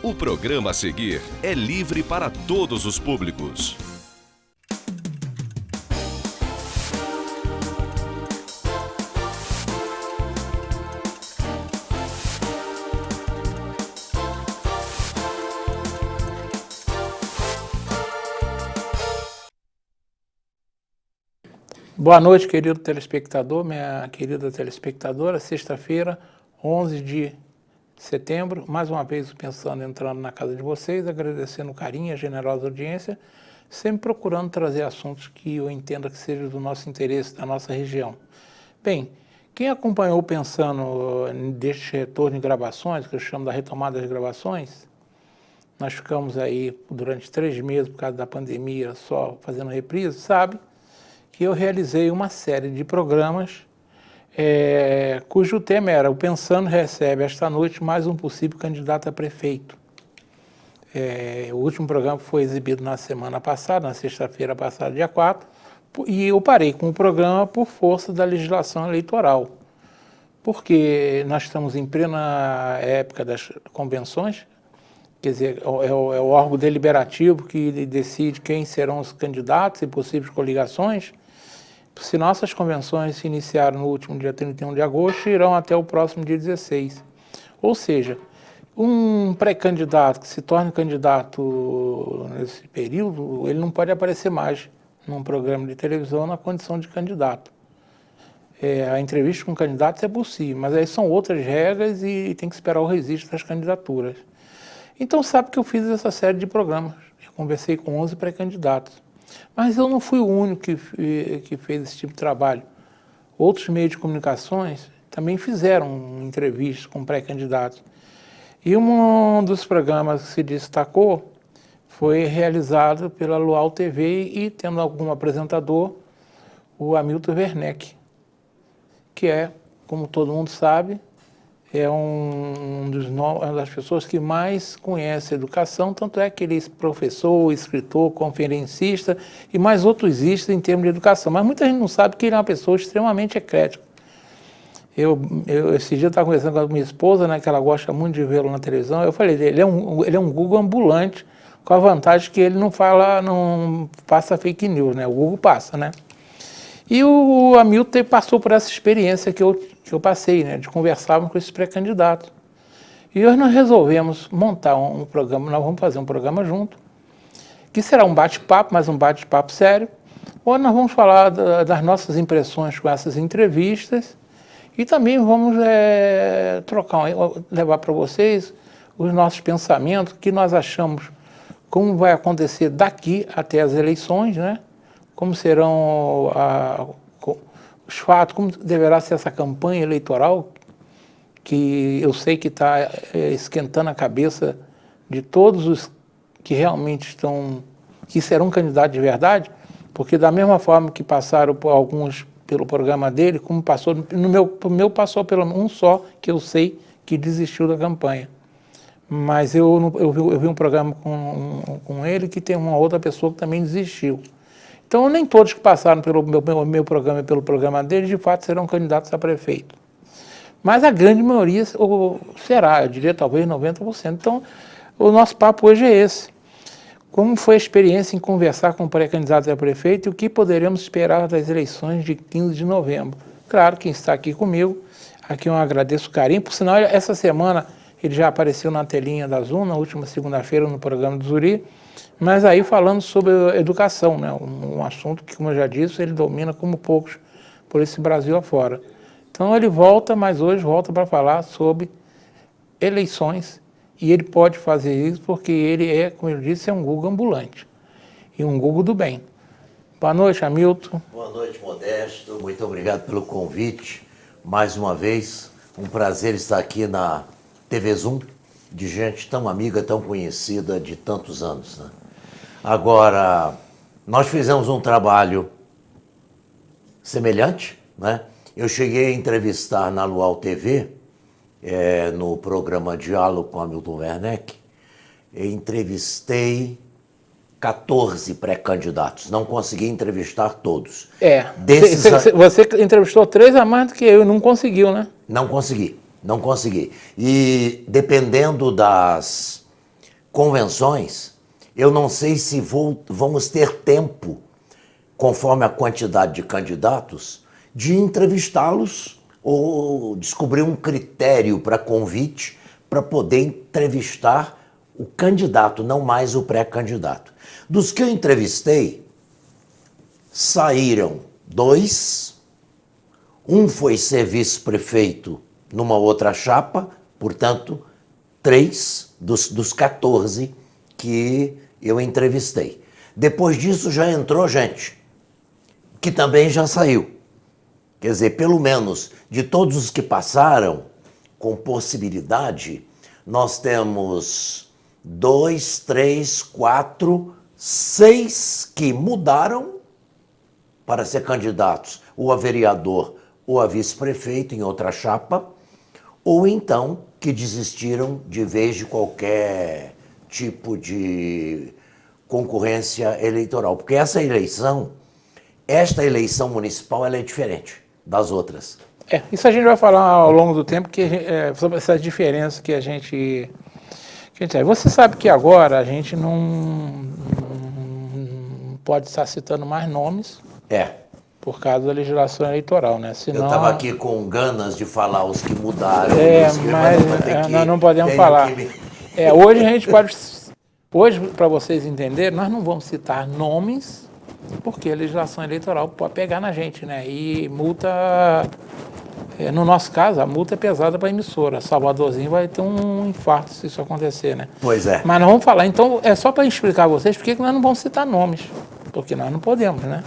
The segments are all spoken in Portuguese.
O programa a seguir é livre para todos os públicos. Boa noite, querido telespectador, minha querida telespectadora. Sexta-feira, 11 de setembro, mais uma vez entrando na casa de vocês, agradecendo o carinho e a generosa audiência, sempre procurando trazer assuntos que eu entenda que sejam do nosso interesse, da nossa região. Bem, quem acompanhou Pensando deste retorno de gravações, que eu chamo da retomada das gravações, nós ficamos aí durante 3 meses por causa da pandemia só fazendo reprise, sabe que eu realizei uma série de programas cujo tema era: o Pensando recebe esta noite mais um possível candidato a prefeito. O último programa foi exibido na semana passada, na sexta-feira passada, dia 4, e eu parei com o programa por força da legislação eleitoral, porque nós estamos em plena época das convenções, quer dizer, é o órgão deliberativo que decide quem serão os candidatos e possíveis coligações. Se nossas convenções se iniciaram no último dia 31 de agosto, irão até o próximo dia 16. Ou seja, um pré-candidato que se torne candidato nesse período, ele não pode aparecer mais num programa de televisão na condição de candidato. A entrevista com candidatos é possível, mas aí são outras regras e tem que esperar o registro das candidaturas. Então sabe que eu fiz essa série de programas. Eu conversei com 11 pré-candidatos. Mas eu não fui o único que fez esse tipo de trabalho. Outros meios de comunicações também fizeram entrevistas com pré-candidatos. E um dos programas que se destacou foi realizado pela Luau TV e tendo algum apresentador, o Hamilton Werneck, que é, como todo mundo sabe, é uma das pessoas que mais conhece educação, tanto é que ele é professor, escritor, conferencista e mais outros istas em termos de educação. Mas muita gente não sabe que ele é uma pessoa extremamente eclética. Esse dia eu estava conversando com a minha esposa, né, que ela gosta muito de vê-lo na televisão. Eu falei dele, ele é um Google ambulante, com a vantagem que ele não passa fake news, né? O Google passa, né? E o Hamilton passou por essa experiência que eu passei, né, de conversarmos com esses pré-candidatos. E hoje nós resolvemos montar um programa, nós vamos fazer um programa junto, que será um bate-papo, mas um bate-papo sério, onde nós vamos falar das nossas impressões com essas entrevistas e também vamos levar para vocês os nossos pensamentos, o que nós achamos, como vai acontecer daqui até as eleições, né? Como serão os fatos, como deverá ser essa campanha eleitoral, que eu sei que está esquentando a cabeça de todos os que realmente que serão candidatos de verdade, porque da mesma forma que passaram por alguns pelo programa dele, como passou, no meu passou pelo um só, que eu sei que desistiu da campanha. Mas eu vi um programa com ele que tem uma outra pessoa que também desistiu. Então, nem todos que passaram pelo meu programa e pelo programa dele, de fato, serão candidatos a prefeito. Mas a grande maioria será, eu diria talvez 90%. Então, o nosso papo hoje é esse. Como foi a experiência em conversar com pré-candidatos a prefeito e o que poderemos esperar das eleições de 15 de novembro? Claro, quem está aqui comigo, aqui eu agradeço o carinho. Por sinal, essa semana ele já apareceu na telinha da Zoom, na última segunda-feira no programa do Zuri, mas aí falando sobre educação, né? Um assunto que, como eu já disse, ele domina como poucos por esse Brasil afora. Então ele volta, mas hoje volta para falar sobre eleições, e ele pode fazer isso porque ele é, como eu disse, um Google ambulante, e um Google do bem. Boa noite, Hamilton. Boa noite, Modesto. Muito obrigado pelo convite. Mais uma vez, um prazer estar aqui na TV Zoom, de gente tão amiga, tão conhecida de tantos anos, né? Agora, nós fizemos um trabalho semelhante, né? Eu cheguei a entrevistar na Luau TV, no programa Diálogo com Hamilton Werneck, entrevistei 14 pré-candidatos. Não consegui entrevistar todos. Você entrevistou 3 a mais do que eu e não conseguiu, né? Não consegui. E dependendo das convenções, eu não sei se vamos ter tempo, conforme a quantidade de candidatos, de entrevistá-los ou descobrir um critério para convite para poder entrevistar o candidato, não mais o pré-candidato. Dos que eu entrevistei, saíram 2, um foi ser vice-prefeito numa outra chapa, portanto, 3 dos 14 que eu entrevistei. Depois disso já entrou gente, que também já saiu. Quer dizer, pelo menos de todos os que passaram com possibilidade, nós temos 2, 3, 4, 6 que mudaram para ser candidatos, ou a vereador ou a vice-prefeito em outra chapa, ou então que desistiram de vez de qualquer tipo de concorrência eleitoral. Porque esta eleição municipal, ela é diferente das outras. Isso a gente vai falar ao longo do tempo sobre essas diferenças que a gente tem. Você sabe que agora a gente não pode estar citando mais nomes. Por causa da legislação eleitoral, né? Senão... Eu estava aqui com ganas de falar os que mudaram. Mas nós não podemos falar. Hoje a gente pode... Hoje, para vocês entenderem, nós não vamos citar nomes, porque a legislação eleitoral pode pegar na gente, né? E multa... No nosso caso, a multa é pesada para a emissora. Salvadorzinho vai ter um infarto se isso acontecer, né? Pois é. Mas nós vamos falar. Então, é só para explicar a vocês por que nós não vamos citar nomes. Porque nós não podemos, né?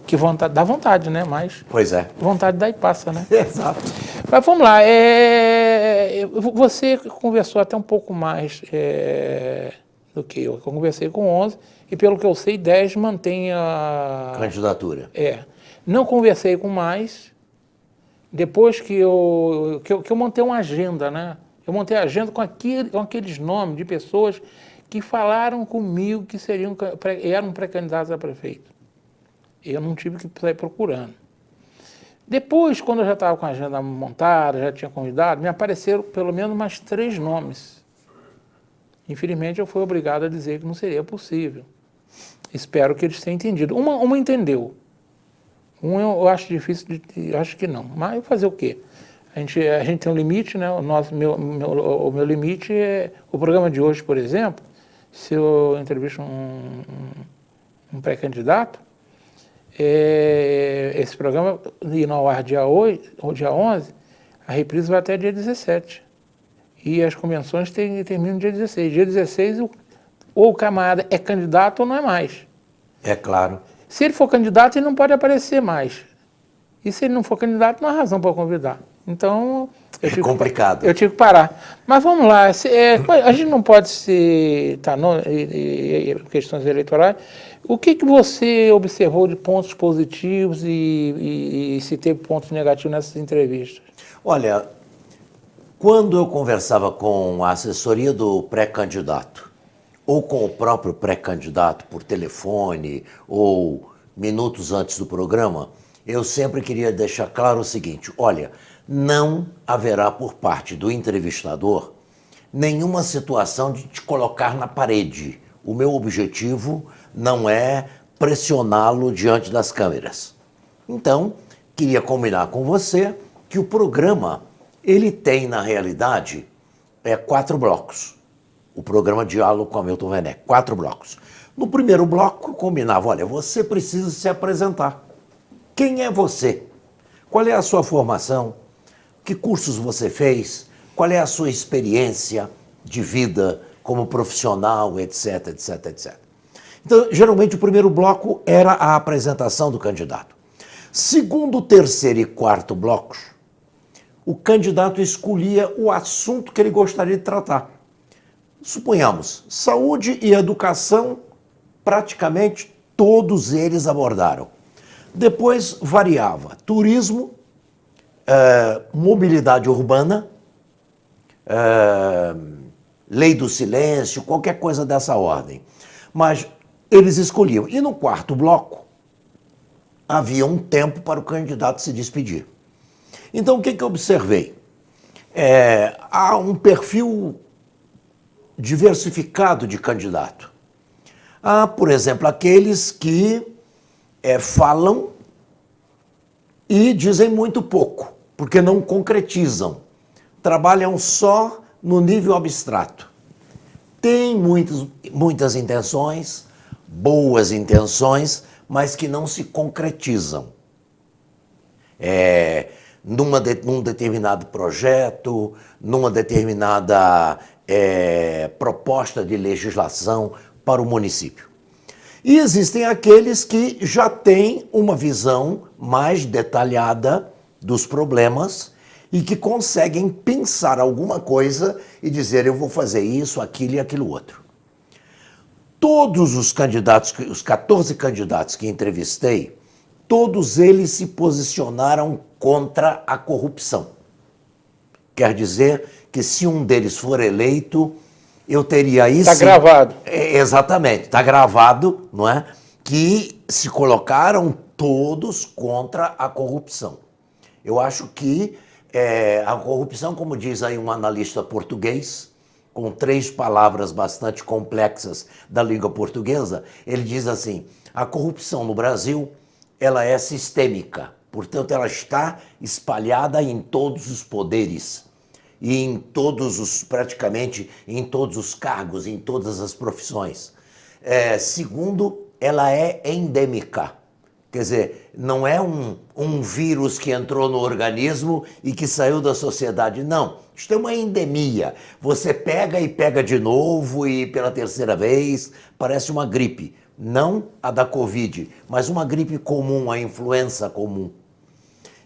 Que vontade, dá vontade, né? Mas pois é. Vontade dá e passa, né? Exato. Mas vamos lá. Você conversou até um pouco mais do que eu. Eu conversei com 11 e, pelo que eu sei, 10 mantém a... candidatura. Não conversei com mais. Depois que eu montei uma agenda, né? Eu montei a agenda com aqueles nomes de pessoas que falaram comigo que eram pré-candidatos a prefeito. Eu não tive que sair procurando. Depois, quando eu já estava com a agenda montada, já tinha convidado, me apareceram pelo menos mais 3 nomes. Infelizmente, eu fui obrigado a dizer que não seria possível. Espero que eles tenham entendido. Uma entendeu. Eu acho difícil, acho que não. Mas fazer o quê? A gente tem um limite, né? O meu limite é... O programa de hoje, por exemplo, se eu entrevisto um pré-candidato, esse programa ir ao ar dia 8 ou dia 11, a reprise vai até dia 17. E as convenções terminam dia 16. Dia 16, ou o camarada é candidato ou não é mais. É claro. Se ele for candidato, ele não pode aparecer mais. E se ele não for candidato, não há razão para convidar. Então, complicado. Eu tive que parar. Mas vamos lá, a gente não pode citar questões eleitorais. O que você observou de pontos positivos e se teve pontos negativos nessas entrevistas? Olha, quando eu conversava com a assessoria do pré-candidato, ou com o próprio pré-candidato por telefone, ou minutos antes do programa, eu sempre queria deixar claro o seguinte: olha, não haverá por parte do entrevistador nenhuma situação de te colocar na parede. O meu objetivo não é pressioná-lo diante das câmeras. Então, queria combinar com você que o programa, ele tem, na realidade, 4 blocos. O programa Diálogo com Hamilton Werneck, 4 blocos. No primeiro bloco, combinava, olha, você precisa se apresentar. Quem é você? Qual é a sua formação? Que cursos você fez? Qual é a sua experiência de vida como profissional, etc, etc, etc. Então, geralmente, o primeiro bloco era a apresentação do candidato. Segundo, terceiro e quarto blocos, o candidato escolhia o assunto que ele gostaria de tratar. Suponhamos, saúde e educação, praticamente todos eles abordaram. Depois variava turismo, mobilidade urbana, lei do silêncio, qualquer coisa dessa ordem. Mas eles escolhiam. E no quarto bloco, havia um tempo para o candidato se despedir. Então, o que eu observei? Há um perfil diversificado de candidato. Há, por exemplo, aqueles que falam e dizem muito pouco, porque não concretizam. Trabalham só no nível abstrato. Tem muitas intenções, boas intenções, mas que não se concretizam. Num determinado projeto, numa determinada proposta de legislação para o município. E existem aqueles que já têm uma visão mais detalhada dos problemas e que conseguem pensar alguma coisa e dizer, eu vou fazer isso, aquilo e aquilo outro. Todos os candidatos, os 14 candidatos que entrevistei, todos eles se posicionaram contra a corrupção. Quer dizer que se um deles for eleito, eu teria aí... Está gravado. Exatamente, está gravado, não é? Que se colocaram todos contra a corrupção. Eu acho que a corrupção, como diz aí um analista português, com 3 palavras bastante complexas da língua portuguesa, ele diz assim, a corrupção no Brasil, ela é sistêmica, portanto ela está espalhada em todos os poderes e em praticamente em todos os cargos, em todas as profissões. Segundo, ela é endêmica. Quer dizer, não é um vírus que entrou no organismo e que saiu da sociedade, não. Isto é uma endemia. Você pega e pega de novo e pela terceira vez, parece uma gripe. Não a da Covid, mas uma gripe comum, a influenza comum.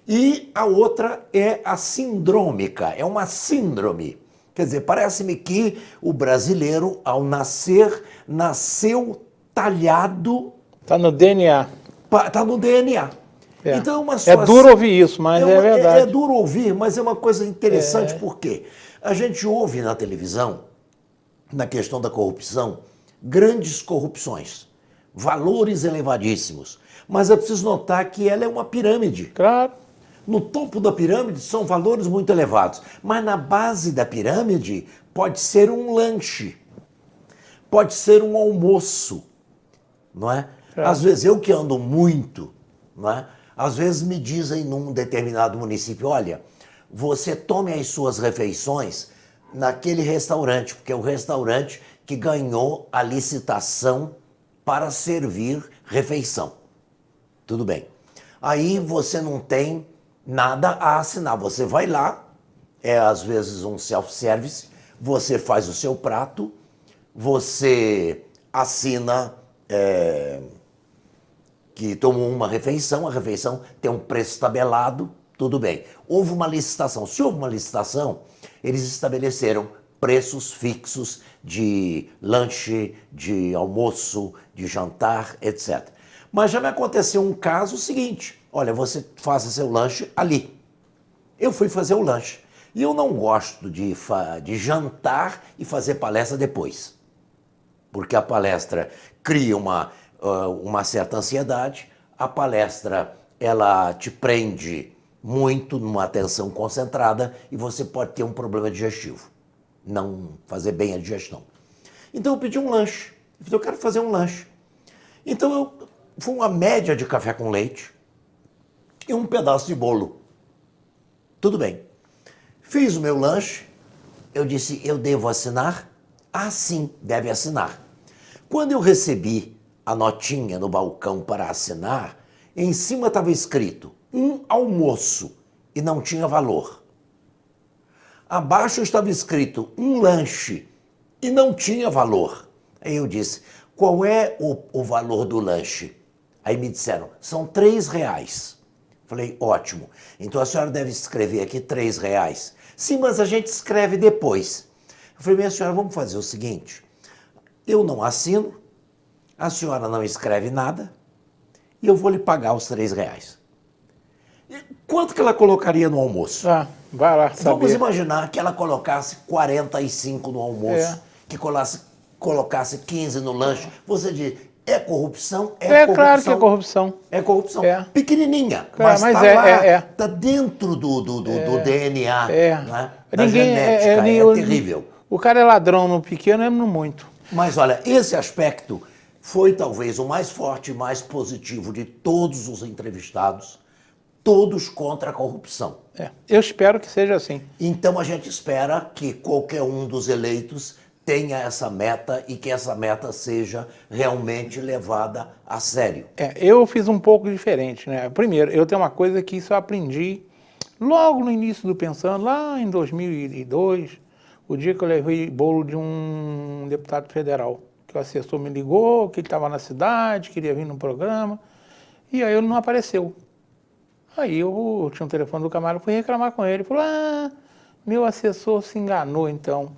E a outra é a sindrômica, é uma síndrome. Quer dizer, parece-me que o brasileiro, ao nascer, nasceu talhado... Está no DNA. Está no DNA. Então, é duro ouvir isso, mas é verdade. É duro ouvir, mas é uma coisa interessante, porque a gente ouve na televisão, na questão da corrupção, grandes corrupções, valores elevadíssimos. Mas é preciso notar que ela é uma pirâmide. Claro. No topo da pirâmide são valores muito elevados, mas na base da pirâmide pode ser um lanche, pode ser um almoço, não é? Às vezes, eu que ando muito, não é? Às vezes me dizem num determinado município, olha, você tome as suas refeições naquele restaurante, porque é o restaurante que ganhou a licitação para servir refeição. Tudo bem. Aí você não tem nada a assinar. Você vai lá, às vezes um self-service, você faz o seu prato, você assina que tomou uma refeição, a refeição tem um preço tabelado, tudo bem. Houve uma licitação. Se houve uma licitação, eles estabeleceram preços fixos de lanche, de almoço, de jantar, etc. Mas já me aconteceu um caso seguinte, olha, você faça seu lanche ali. Eu fui fazer o lanche. E eu não gosto de jantar e fazer palestra depois. Porque a palestra cria uma certa ansiedade, a palestra ela te prende muito numa atenção concentrada e você pode ter um problema digestivo, não fazer bem a digestão. Então eu pedi um lanche, eu quero fazer um lanche. Então foi uma média de café com leite e um pedaço de bolo. Tudo bem. Fiz o meu lanche, eu disse, eu devo assinar? Ah, sim, deve assinar. Quando eu recebi a notinha no balcão para assinar, em cima estava escrito um almoço e não tinha valor. Abaixo estava escrito um lanche e não tinha valor. Aí eu disse, qual é o valor do lanche? Aí me disseram, são R$3. Falei, ótimo. Então a senhora deve escrever aqui R$3. Sim, mas a gente escreve depois. Eu falei, minha senhora, vamos fazer o seguinte, eu não assino, a senhora não escreve nada e eu vou lhe pagar os R$3. E quanto que ela colocaria no almoço? Vai lá saber. Vamos imaginar que ela colocasse 45 no almoço, que colocasse 15 no lanche. Você diz, é corrupção, Claro que é corrupção. É corrupção. É. Pequenininha, Claro, mas mas está lá, é. está dentro do DNA, né? Da Ninguém, genética, é terrível. O cara é ladrão no pequeno e no muito. Mas olha, esse aspecto foi talvez o mais forte e mais positivo de todos os entrevistados, todos contra a corrupção. Eu espero que seja assim. Então a gente espera que qualquer um dos eleitos tenha essa meta e que essa meta seja realmente levada a sério. Eu fiz um pouco diferente, né? Primeiro, eu tenho uma coisa que isso eu aprendi logo no início do Pensando, lá em 2002, o dia que eu levei bolo de um deputado federal, que o assessor me ligou, que ele estava na cidade, queria vir no programa, e aí ele não apareceu. Aí eu tinha um telefone do camarada, fui reclamar com ele, ele falou, meu assessor se enganou então.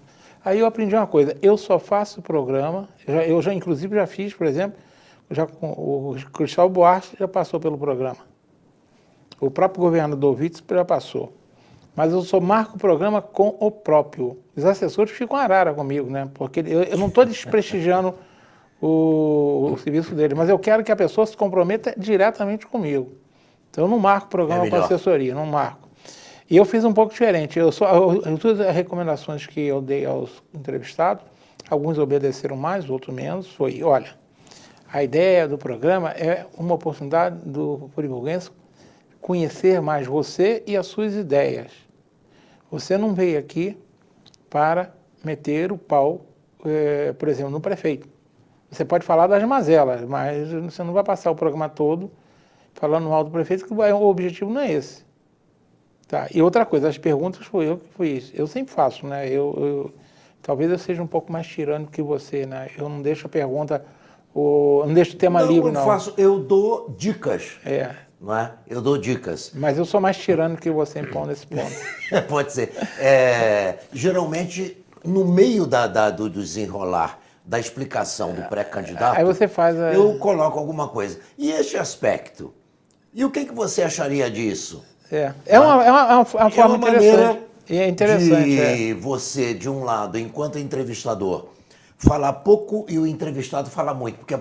Aí eu aprendi uma coisa, eu só faço programa, eu já inclusive já fiz, por exemplo, o Cristóvão Buarque já passou pelo programa. O próprio governador Witzel já passou. Mas eu só marco o programa com o próprio. Os assessores ficam arara comigo, né? Porque eu não estou desprestigiando o serviço dele, mas eu quero que a pessoa se comprometa diretamente comigo. Então eu não marco o programa com assessoria, não marco. E eu fiz um pouco diferente. Todas as recomendações que eu dei aos entrevistados, alguns obedeceram mais, outros menos, foi, olha, a ideia do programa é uma oportunidade do friburguense conhecer mais você e as suas ideias. Você não veio aqui para meter o pau, por exemplo, no prefeito. Você pode falar das mazelas, mas você não vai passar o programa todo falando mal do prefeito, que o objetivo não é esse. Tá. E outra coisa, as perguntas foi eu que fiz. Eu sempre faço, né? Talvez eu seja um pouco mais tirânico que você, né? Eu não deixo a pergunta, não deixo o tema livre, não. Eu dou dicas. Não é? Eu dou dicas. Mas eu sou mais tirânico que você em nesse ponto. Pode ser. Geralmente, no meio do desenrolar da explicação do pré-candidato, aí você faz eu coloco alguma coisa. E este aspecto? E o que você acharia disso? É uma forma interessante. É interessante. De você, de um lado, enquanto entrevistador, falar pouco e o entrevistado falar muito. Porque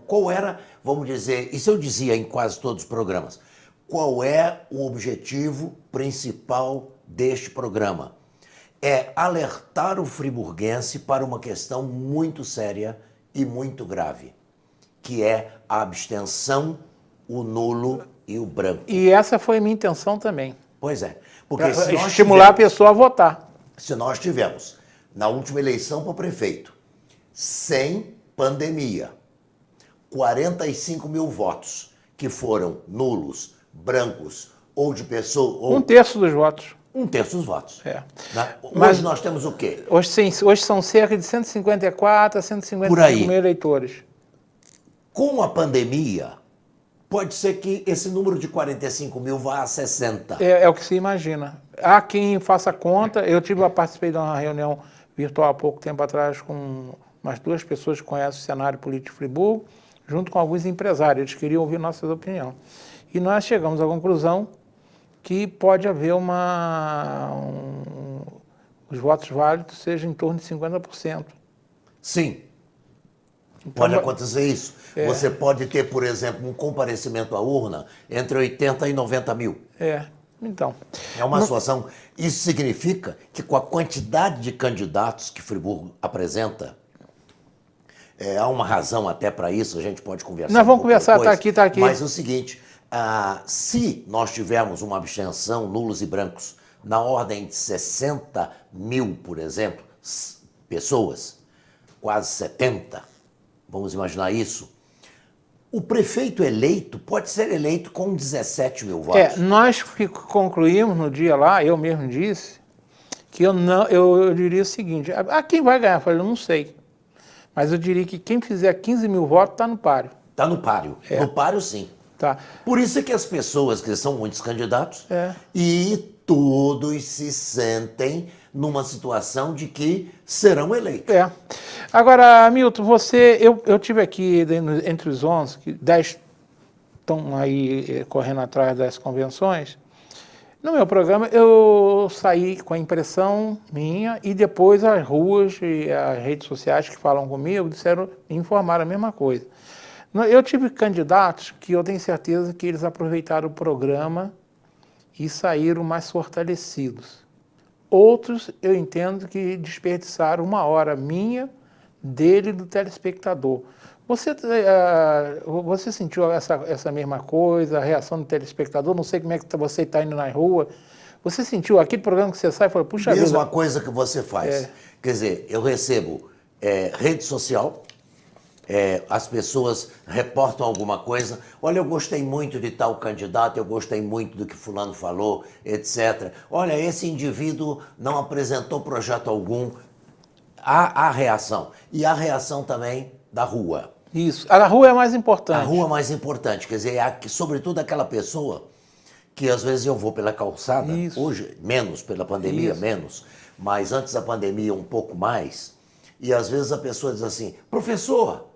qual era, vamos dizer, isso eu dizia em quase todos os programas, qual é o objetivo principal deste programa? É alertar o friburguense para uma questão muito séria e muito grave, que é a abstenção, o nulo e o branco. E essa foi a minha intenção também. Pois é. Porque se nós estimular a pessoa a votar. Se nós tivemos, na última eleição para o prefeito, sem pandemia, 45 mil votos que foram nulos, brancos ou de pessoa... Um terço dos votos. Um terço dos votos. Mas nós temos o quê? Hoje são cerca de 154 a 155 mil eleitores. Com a pandemia, pode ser que esse número de 45 mil vá a 60. É o que se imagina. Há quem faça conta. Eu participei de uma reunião virtual há pouco tempo atrás com umas 2 pessoas que conhecem o cenário político de Friburgo, junto com alguns empresários. Eles queriam ouvir nossas opiniões. E nós chegamos à conclusão que pode haver os votos válidos sejam em torno de 50%. Sim. Então, pode acontecer isso. Você pode ter, por exemplo, um comparecimento à urna entre 80 e 90 mil. Então. É uma situação. Isso significa que com a quantidade de candidatos que Friburgo apresenta, há uma razão até para isso, a gente pode conversar. Nós vamos conversar, está aqui. Mas é o seguinte, se nós tivermos uma abstenção, nulos e brancos, na ordem de 60 mil, por exemplo, pessoas, quase 70, vamos imaginar isso, o prefeito eleito pode ser eleito com 17 mil votos. Nós concluímos no dia lá, eu mesmo disse, que eu diria o seguinte, quem vai ganhar? Eu falei, eu não sei. Mas eu diria que quem fizer 15 mil votos está no páreo. Está no páreo. No páreo, sim. Tá. Por isso é que as pessoas, que são muitos candidatos, e todos se sentem numa situação de que serão eleitos. Agora, Milton, eu tive aqui, entre os 11, 10 estão aí correndo atrás das convenções. No meu programa, eu saí com a impressão minha e depois as ruas e as redes sociais que falam comigo me informaram a mesma coisa. Eu tive candidatos que eu tenho certeza que eles aproveitaram o programa e saíram mais fortalecidos. Outros, eu entendo que desperdiçaram 1 hora minha, dele e do telespectador. Você sentiu essa mesma coisa, a reação do telespectador? Não sei como é que você está indo na rua. Você sentiu aquele programa que você sai e fala, puxa vida... Mesma coisa que você faz. Quer dizer, eu recebo rede social, as pessoas reportam alguma coisa. Olha, eu gostei muito de tal candidato, eu gostei muito do que fulano falou, etc. Olha, esse indivíduo não apresentou projeto algum. Há a reação. E a reação também da rua. Isso. A rua é mais importante. A rua é mais importante. Quer dizer, sobretudo aquela pessoa que às vezes eu vou pela calçada, hoje menos, pela pandemia menos, mas antes da pandemia um pouco mais, e às vezes a pessoa diz assim, professor,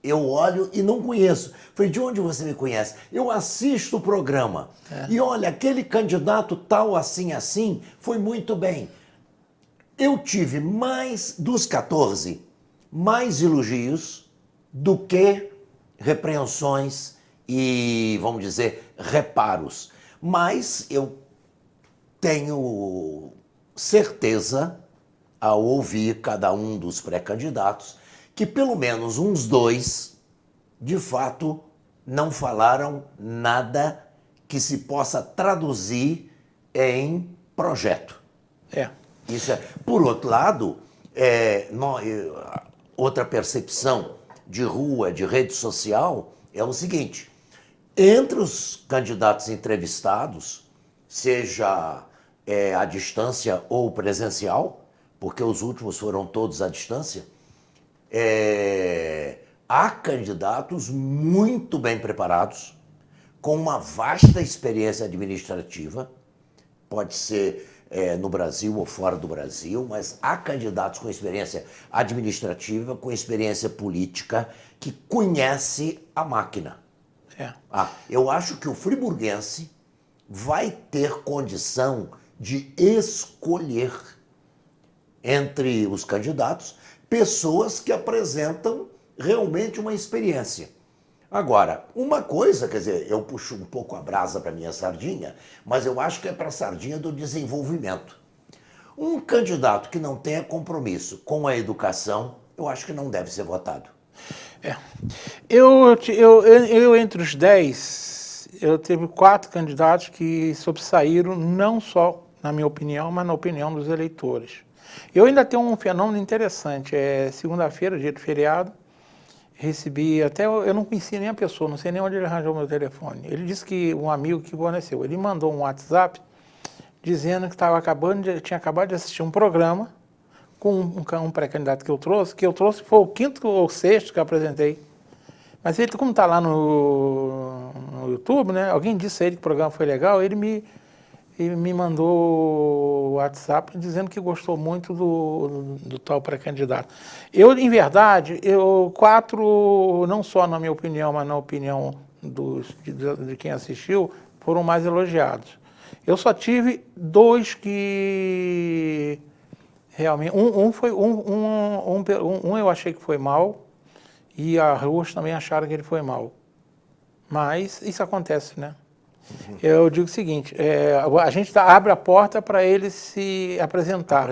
eu olho e não conheço. Falei, de onde você me conhece? Eu assisto o programa. E olha, aquele candidato tal, assim, assim, foi muito bem. Eu tive dos 14, mais elogios do que repreensões e, vamos dizer, reparos. Mas eu tenho certeza, ao ouvir cada um dos pré-candidatos, que pelo menos uns 2, de fato, não falaram nada que se possa traduzir em projeto. Isso é. Por outro lado, outra percepção de rua, de rede social, é o seguinte: entre os candidatos entrevistados, seja à distância ou presencial, porque os últimos foram todos à distância, há candidatos muito bem preparados, com uma vasta experiência administrativa, pode ser no Brasil ou fora do Brasil, mas há candidatos com experiência administrativa, com experiência política, que conhece a máquina. Eu acho que o friburguense vai ter condição de escolher entre os candidatos pessoas que apresentam realmente uma experiência. Agora, uma coisa, quer dizer, eu puxo um pouco a brasa para minha sardinha, mas eu acho que é para a sardinha do desenvolvimento. Um candidato que não tenha compromisso com a educação, eu acho que não deve ser votado. Eu entre os 10, eu tive 4 candidatos que sobressaíram, não só na minha opinião, mas na opinião dos eleitores. Eu ainda tenho um fenômeno interessante. Segunda-feira, dia de feriado, recebi, até eu não conhecia nem a pessoa, não sei nem onde ele arranjou meu telefone. Ele disse que um amigo que forneceu, ele mandou um WhatsApp dizendo que tinha acabado de assistir um programa com um pré-candidato que eu trouxe foi o 5º ou 6º que eu apresentei. Mas ele, como está lá no YouTube, né, alguém disse a ele que o programa foi legal, ele me mandou o WhatsApp dizendo que gostou muito do tal pré-candidato. Em verdade, 4, não só na minha opinião, mas na opinião de quem assistiu, foram mais elogiados. Eu só tive 2 que realmente... Um eu achei que foi mal, e a Ruas também acharam que ele foi mal. Mas isso acontece, né? Eu digo o seguinte, a gente abre a porta para ele se apresentar,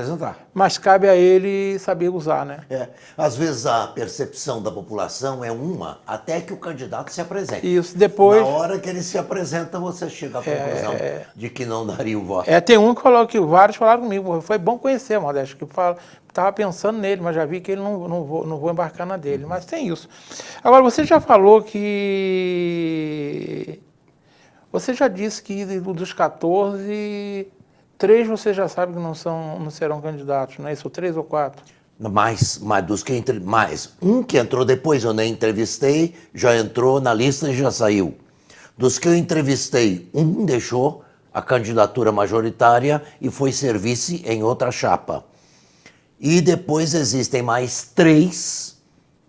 mas cabe a ele saber usar, né? Às vezes a percepção da população é uma, até que o candidato se apresente. Isso, depois... Na hora que ele se apresenta, você chega à conclusão de que não daria o voto. Tem um que falou que vários falaram comigo, foi bom conhecer, Modesto, que estava pensando nele, mas já vi que ele não vou embarcar na dele, mas tem isso. Agora, você já falou que... Você já disse que dos 14, 3 você já sabe que não serão candidatos, não é isso? 3 ou 4? Mais um que entrou depois, eu nem entrevistei, já entrou na lista e já saiu. Dos que eu entrevistei, um deixou a candidatura majoritária e foi ser vice em outra chapa. E depois existem mais 3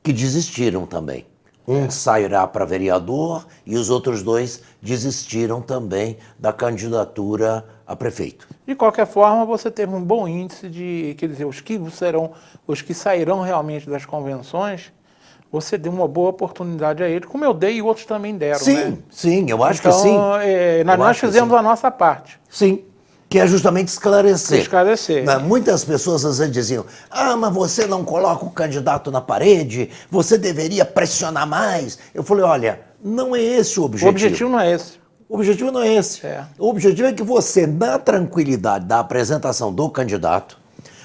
que desistiram também. Um sairá para vereador e os outros 2 desistiram também da candidatura a prefeito. De qualquer forma, você teve um bom índice de, quer dizer, os que sairão realmente das convenções, você deu uma boa oportunidade a ele, como eu dei e outros também deram, Sim, né? sim, eu acho Então, que sim. nós fizemos a nossa parte. Sim, que é justamente esclarecer. Esclarecer. Né? Muitas pessoas às vezes diziam, mas você não coloca o candidato na parede, você deveria pressionar mais. Eu falei, olha, não é esse o objetivo. O objetivo não é esse. O objetivo não é esse. É. O objetivo é que você, na tranquilidade da apresentação do candidato,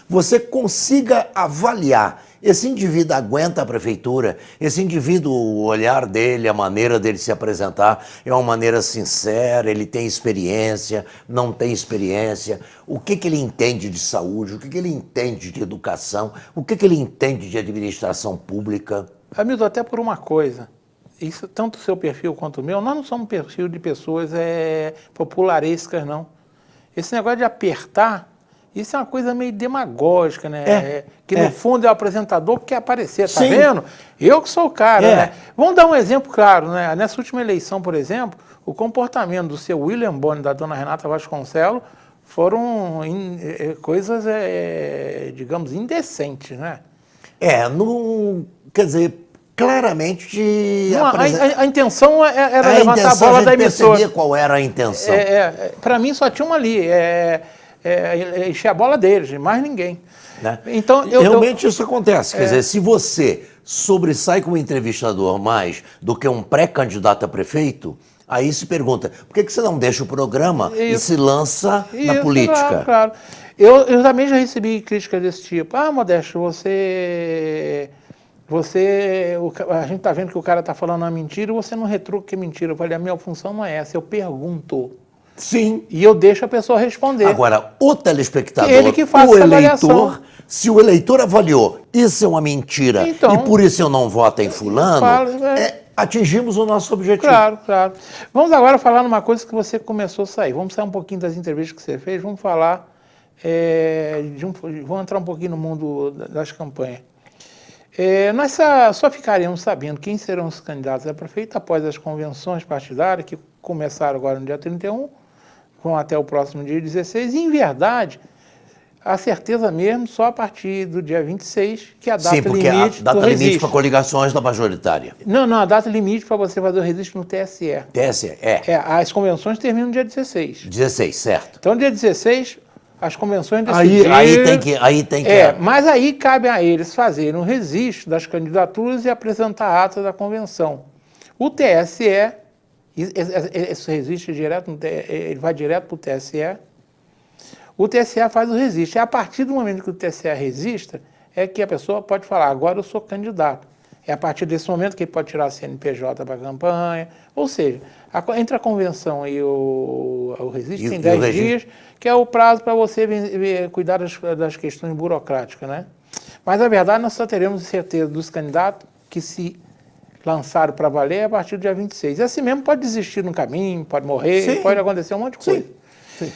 você consiga avaliar. Esse indivíduo aguenta a prefeitura, esse indivíduo, o olhar dele, a maneira dele se apresentar é uma maneira sincera, ele tem experiência, não tem experiência, o que ele entende de saúde, o que ele entende de educação, o que ele entende de administração pública. Hamilton, até por uma coisa, isso, tanto o seu perfil quanto o meu, nós não somos um perfil de pessoas popularescas, não. Esse negócio de apertar, isso é uma coisa meio demagógica, né? Que no fundo é o apresentador que quer aparecer, tá vendo? Eu que sou o cara, né? Vamos dar um exemplo claro, né? Nessa última eleição, por exemplo, o comportamento do seu William Bonner e da dona Renata Vasconcelos foram coisas, digamos, indecentes, né? Não, quer dizer, claramente... A intenção era levantar a bola da emissora. Percebia qual era a intenção. Para mim só tinha uma ali, encher a bola deles, mais ninguém. Né? Então, realmente isso acontece. Quer dizer, se você sobressai como entrevistador mais do que um pré-candidato a prefeito, aí se pergunta, por que você não deixa o programa e se lança na política? Claro. Eu também já recebi críticas desse tipo. Modesto, a gente está vendo que o cara está falando uma mentira e você não retruca que é mentira. Eu falei, a minha função não é essa, eu pergunto. Sim. E eu deixo a pessoa responder. Agora, o telespectador, ele que faz o essa eleitor, avaliação. se o eleitor avaliou, isso é uma mentira, então, e por isso eu não voto em fulano, atingimos o nosso objetivo. Claro. Vamos agora falar numa coisa que você começou a sair. Vamos sair um pouquinho das entrevistas que você fez, vamos falar, vamos entrar um pouquinho no mundo das campanhas. Nós só ficaremos sabendo quem serão os candidatos a prefeito após as convenções partidárias, que começaram agora no dia 31, vão até o próximo dia 16, e, em verdade, a certeza mesmo só a partir do dia 26, que é a data limite do registro. Sim, porque a data limite para coligações da majoritária. Não, a data limite para você fazer o registro no TSE. TSE, as convenções terminam no dia 16. 16, certo. Então, dia 16, as convenções decidiram... Aí tem que... Mas aí cabe a eles fazerem um registro das candidaturas e apresentar a ata da convenção. O TSE... Esse registro ele vai direto para o TSE. O TSE faz o registro. É a partir do momento que o TSE registra, é que a pessoa pode falar, agora eu sou candidato. É a partir desse momento que ele pode tirar a CNPJ para a campanha. Ou seja, entre a convenção e o registro tem 10 dias, que é o prazo para você cuidar das questões burocráticas, né? Mas, na verdade, nós só teremos certeza dos candidatos que se lançaram para valer a partir do dia 26. E assim mesmo pode desistir no caminho, pode morrer, pode acontecer um monte de coisa. Sim.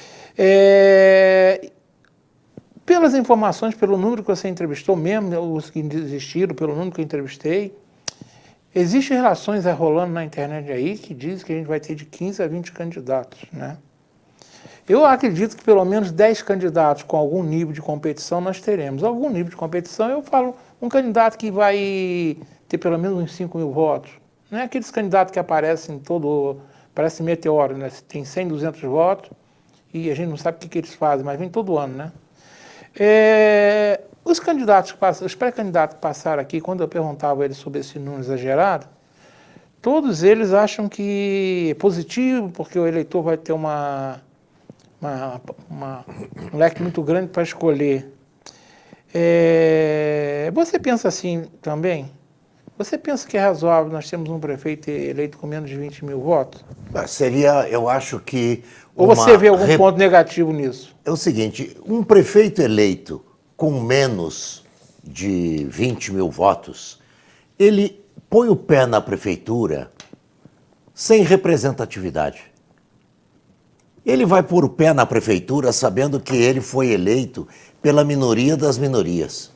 Pelas informações, pelo número que você entrevistou mesmo, os que desistiram, pelo número que eu entrevistei, existem relações rolando na internet aí que dizem que a gente vai ter de 15 a 20 candidatos, né? Eu acredito que pelo menos 10 candidatos com algum nível de competição nós teremos. Algum nível de competição, eu falo, um candidato que vai ter pelo menos uns 5 mil votos. Não é aqueles candidatos que aparecem parece meteoro, né? Tem 100, 200 votos e a gente não sabe o que eles fazem, mas vem todo ano, né? Os pré-candidatos que passaram aqui, quando eu perguntava a eles sobre esse número exagerado, todos eles acham que é positivo, porque o eleitor vai ter um leque muito grande para escolher. Você pensa assim também? Você pensa que é razoável nós termos um prefeito eleito com menos de 20 mil votos? Seria, eu acho que... Ou você vê algum ponto negativo nisso? É o seguinte, um prefeito eleito com menos de 20 mil votos, ele põe o pé na prefeitura sem representatividade. Ele vai pôr o pé na prefeitura sabendo que ele foi eleito pela minoria das minorias.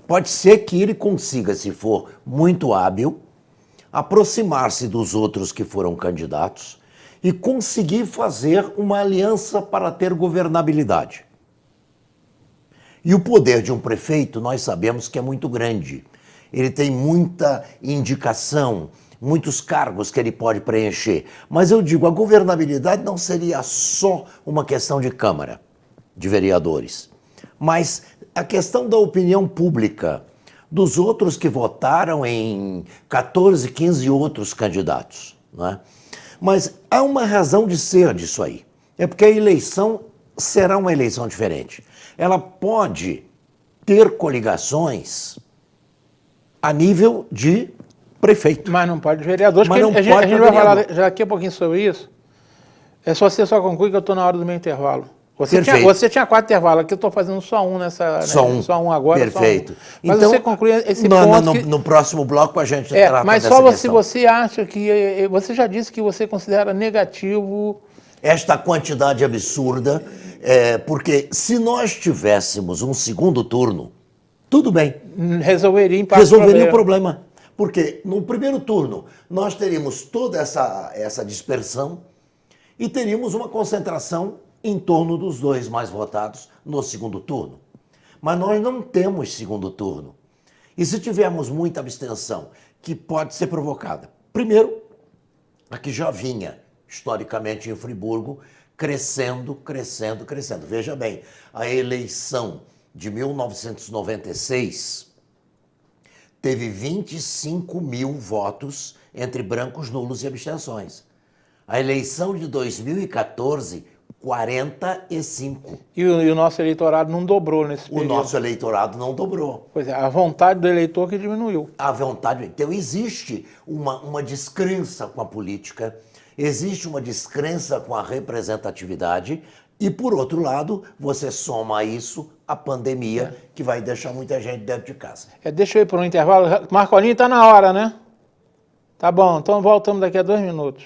Pode ser que ele consiga, se for muito hábil, aproximar-se dos outros que foram candidatos e conseguir fazer uma aliança para ter governabilidade. E o poder de um prefeito, nós sabemos que é muito grande. ele tem muita indicação, muitos cargos que ele pode preencher. Mas eu digo, a governabilidade não seria só uma questão de Câmara, de vereadores, mas a questão da opinião pública, dos outros que votaram em 14, 15 outros candidatos, não é? Mas há uma razão de ser disso aí. É porque a eleição será uma eleição diferente. Ela pode ter coligações a nível de prefeito. Mas não pode vereadores, Mas porque não pode a gente vai vereador. falar já daqui a pouquinho sobre isso. É só você só concluir que eu estou na hora do meu intervalo. Perfeito. Você tinha 4 intervalos, aqui eu estou fazendo só um nessa. Só né? um. Só um agora. Perfeito. Só um. Mas então, você conclui esse ponto. No próximo bloco a gente trata Mas dessa só questão. você acha que. Você já disse que você considera negativo. Esta quantidade absurda, porque se nós tivéssemos um segundo turno, tudo bem, Resolveria em parte resolveria o problema. Porque no primeiro turno nós teríamos toda essa dispersão e teríamos uma concentração em torno dos 2 mais votados no segundo turno. Mas nós não temos segundo turno. E se tivermos muita abstenção, que pode ser provocada, primeiro, a que já vinha historicamente em Friburgo, crescendo. Veja bem, a eleição de 1996 teve 25 mil votos entre brancos, nulos e abstenções. A eleição de 2014, 45. E o nosso eleitorado não dobrou nesse período. O nosso eleitorado não dobrou. Pois é, a vontade do eleitor que diminuiu. A vontade. Então, existe uma descrença com a política, existe uma descrença com a representatividade e, por outro lado, você soma a isso a pandemia, que vai deixar muita gente dentro de casa. Deixa eu ir para um intervalo. Marcolinho, está na hora, né? Tá bom, então voltamos daqui a 2 minutos.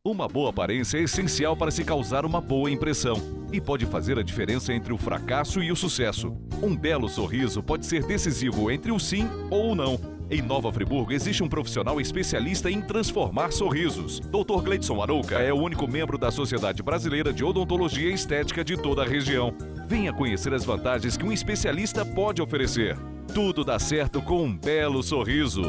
Uma boa aparência é essencial para se causar uma boa impressão e pode fazer a diferença entre o fracasso e o sucesso. Um belo sorriso pode ser decisivo entre o sim ou o não. Em Nova Friburgo existe um profissional especialista em transformar sorrisos. Dr. Gleidson Arouca é o único membro da Sociedade Brasileira de Odontologia e Estética de toda a região. Venha conhecer as vantagens que um especialista pode oferecer. Tudo dá certo com um belo sorriso.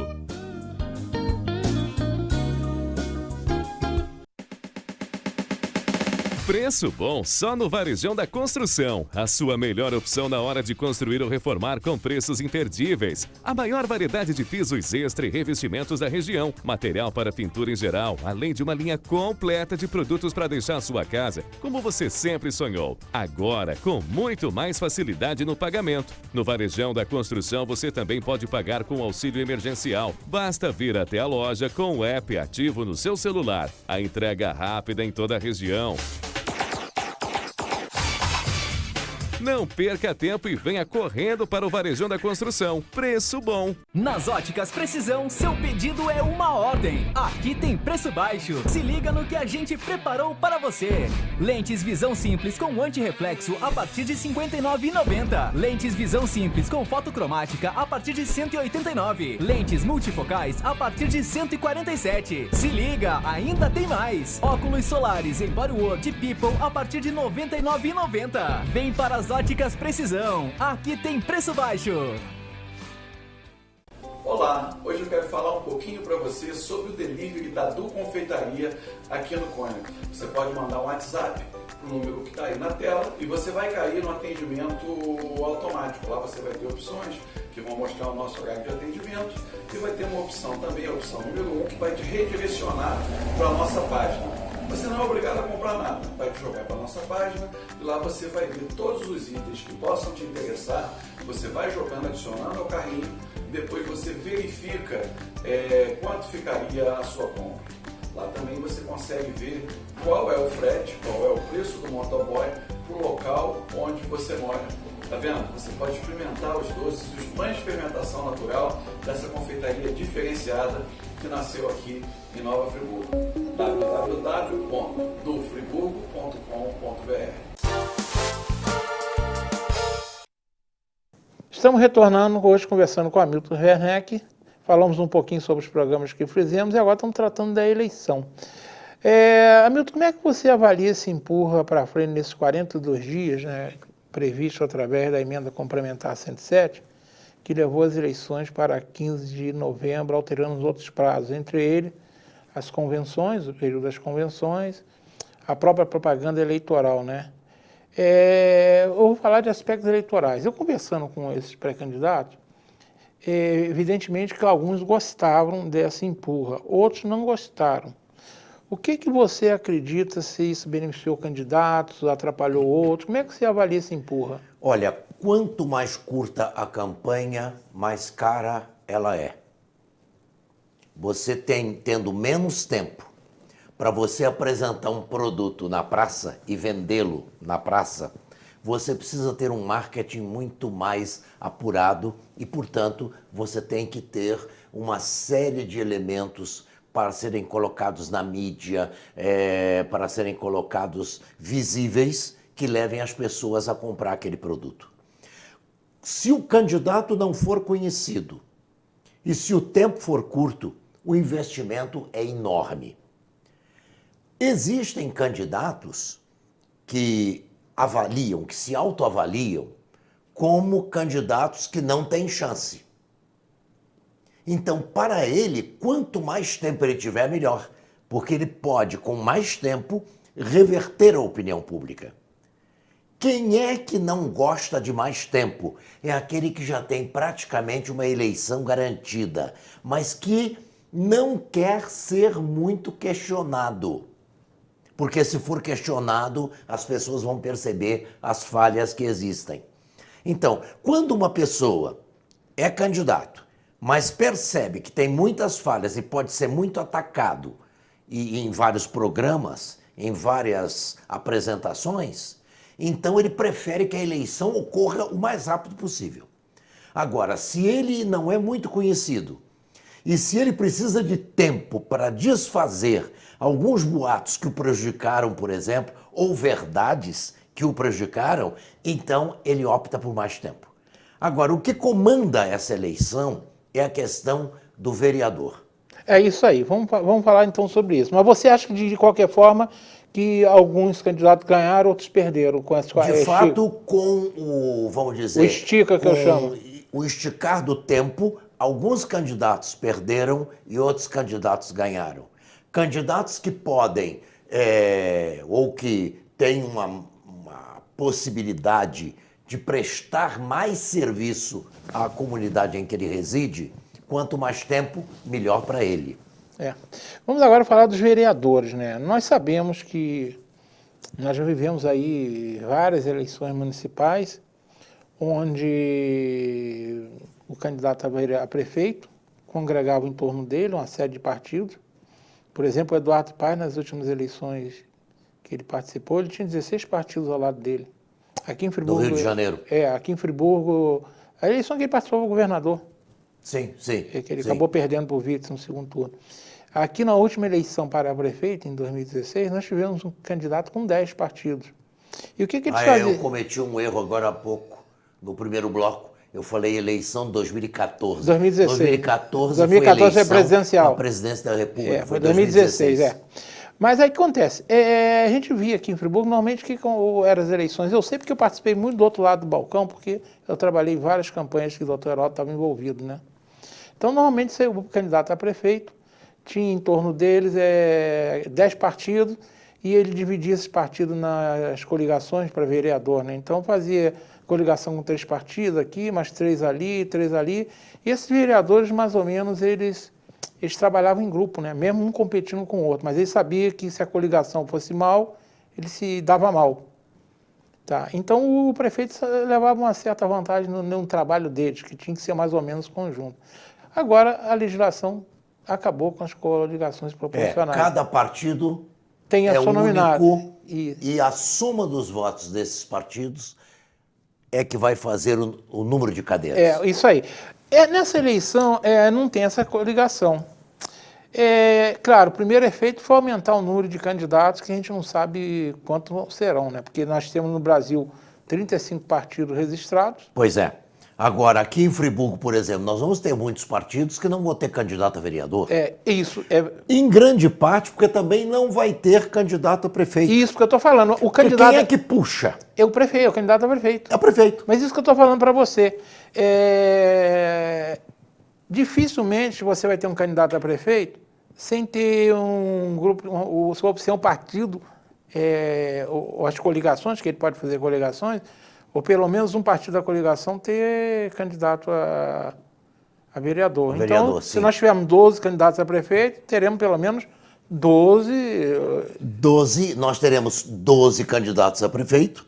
Preço bom só no Varejão da Construção. A sua melhor opção na hora de construir ou reformar com preços imperdíveis. A maior variedade de pisos extra e revestimentos da região. Material para pintura em geral, além de uma linha completa de produtos para deixar a sua casa como você sempre sonhou. Agora, com muito mais facilidade no pagamento. No Varejão da Construção, você também pode pagar com auxílio emergencial. Basta vir até a loja com o app ativo no seu celular. A entrega rápida em toda a região. Não perca tempo e venha correndo para o Varejão da Construção. Preço bom. Nas Óticas Precisão, seu pedido é uma ordem. Aqui tem preço baixo. Se liga no que a gente preparou para você. Lentes visão simples com antirreflexo a partir de R$ 59,90. Lentes visão simples com fotocromática a partir de R$ 189. Lentes multifocais a partir de R$ 147. Se liga, ainda tem mais. Óculos solares em Bodywork People a partir de R$ 99,90. Vem para as Óticas Precisão. Aqui tem preço baixo. Olá, hoje eu quero falar um pouquinho para você sobre o delivery da Du Confeitaria aqui no Cônigo. Você pode mandar um WhatsApp para o número que está aí na tela e você vai cair no atendimento automático. Lá você vai ter opções que vão mostrar o nosso horário de atendimento e vai ter uma opção também, a opção número 1, que vai te redirecionar para a nossa página. Você não é obrigado a comprar nada, vai te jogar para a nossa página e lá você vai ver todos os itens que possam te interessar, você vai jogando, adicionando ao carrinho e depois você verifica quanto ficaria a sua compra. Lá também você consegue ver qual é o frete, qual é o preço do motoboy para o local onde você mora. Tá vendo? Você pode experimentar os doces, os pães de fermentação natural dessa confeitaria diferenciada que nasceu aqui em Nova Friburgo. www.dufriburgo.com.br. Estamos retornando hoje conversando com Hamilton Werneck. Falamos um pouquinho sobre os programas que fizemos e agora estamos tratando da eleição. Hamilton, como é que você avalia esse empurra para frente nesses 42 dias, né? previsto através da emenda complementar 107, que levou as eleições para 15 de novembro, alterando os outros prazos, entre eles as convenções, o período das convenções, a própria propaganda eleitoral, né? Eu vou falar de aspectos eleitorais. Eu conversando com esses pré-candidatos, evidentemente que alguns gostavam dessa empurra, outros não gostaram. O que você acredita se isso beneficiou candidatos, atrapalhou outros? Como é que você avalia essa empurra? Olha, quanto mais curta a campanha, mais cara ela é. Você tendo menos tempo para você apresentar um produto na praça e vendê-lo na praça, você precisa ter um marketing muito mais apurado e, portanto, você tem que ter uma série de elementos para serem colocados na mídia, para serem colocados visíveis, que levem as pessoas a comprar aquele produto. Se o candidato não for conhecido e se o tempo for curto, o investimento é enorme. Existem candidatos que avaliam, que se autoavaliam como candidatos que não têm chance. Então, para ele, quanto mais tempo ele tiver, melhor, porque ele pode, com mais tempo, reverter a opinião pública. Quem é que não gosta de mais tempo? É aquele que já tem praticamente uma eleição garantida, mas que não quer ser muito questionado. Porque se for questionado, as pessoas vão perceber as falhas que existem. Então, quando uma pessoa é candidato, mas percebe que tem muitas falhas e pode ser muito atacado em vários programas, em várias apresentações, então ele prefere que a eleição ocorra o mais rápido possível. Agora, se ele não é muito conhecido e se ele precisa de tempo para desfazer alguns boatos que o prejudicaram, por exemplo, ou verdades que o prejudicaram, então ele opta por mais tempo. Agora, o que comanda essa eleição é a questão do vereador. É isso aí, vamos falar então sobre isso. Mas você acha que, de qualquer forma, que alguns candidatos ganharam, outros perderam com essa De fato, com o, vamos dizer... O estica que eu chamo. O esticar do tempo, alguns candidatos perderam e outros candidatos ganharam. Candidatos que podem, ou que têm uma possibilidade de prestar mais serviço à comunidade em que ele reside, quanto mais tempo, melhor para ele. Vamos agora falar dos vereadores, né? Nós sabemos que nós já vivemos aí várias eleições municipais, onde o candidato a prefeito congregava em torno dele uma série de partidos. Por exemplo, o Eduardo Paes, nas últimas eleições que ele participou, ele tinha 16 partidos ao lado dele. Aqui em Friburgo, do Rio de Janeiro. Aqui em Friburgo, a eleição que ele participou foi o governador. Sim. Que ele acabou perdendo por Witzel no segundo turno. Aqui na última eleição para prefeito, em 2016, nós tivemos um candidato com 10 partidos. E o que eles faziam? Eu cometi um erro agora há pouco, no primeiro bloco. Eu falei eleição 2014. 2016. 2014 foi eleição é presidencial. A presidência da República. Foi 2016. Mas aí o que acontece? A gente via aqui em Friburgo, normalmente, que eram as eleições. Eu sei porque eu participei muito do outro lado do balcão, porque eu trabalhei em várias campanhas que o doutor Heródoto estava envolvido, né? Então, normalmente, o candidato a prefeito tinha em torno deles 10 partidos e ele dividia esses partidos nas coligações para vereador, né? Então, fazia coligação com 3 partidos aqui, mais 3 ali, 3 ali. E esses vereadores, mais ou menos, eles trabalhavam em grupo, né? Mesmo um competindo com o outro, mas ele sabia que se a coligação fosse mal, ele se dava mal. Tá? Então o prefeito levava uma certa vantagem no trabalho deles, que tinha que ser mais ou menos conjunto. Agora a legislação acabou com as coligações proporcionais. Cada partido tem a sua nominada. Único, e a soma dos votos desses partidos é que vai fazer o número de cadeiras. Isso aí. Nessa eleição não tem essa coligação. Claro, o primeiro efeito foi aumentar o número de candidatos, que a gente não sabe quantos serão, né? Porque nós temos no Brasil 35 partidos registrados. Pois é. Agora, aqui em Friburgo, por exemplo, nós vamos ter muitos partidos que não vão ter candidato a vereador. Isso. Em grande parte, porque também não vai ter candidato a prefeito. Isso que eu estou falando. O Porque candidato quem é que puxa? é o prefeito, é o candidato a prefeito. É o prefeito. Mas isso que eu estou falando para você. Dificilmente você vai ter um candidato a prefeito sem ter um grupo, sem um partido, ou as coligações, que ele pode fazer coligações, ou pelo menos um partido da coligação ter candidato a vereador. Então, se nós tivermos 12 candidatos a prefeito, teremos pelo menos 12... Nós teremos 12 candidatos a prefeito,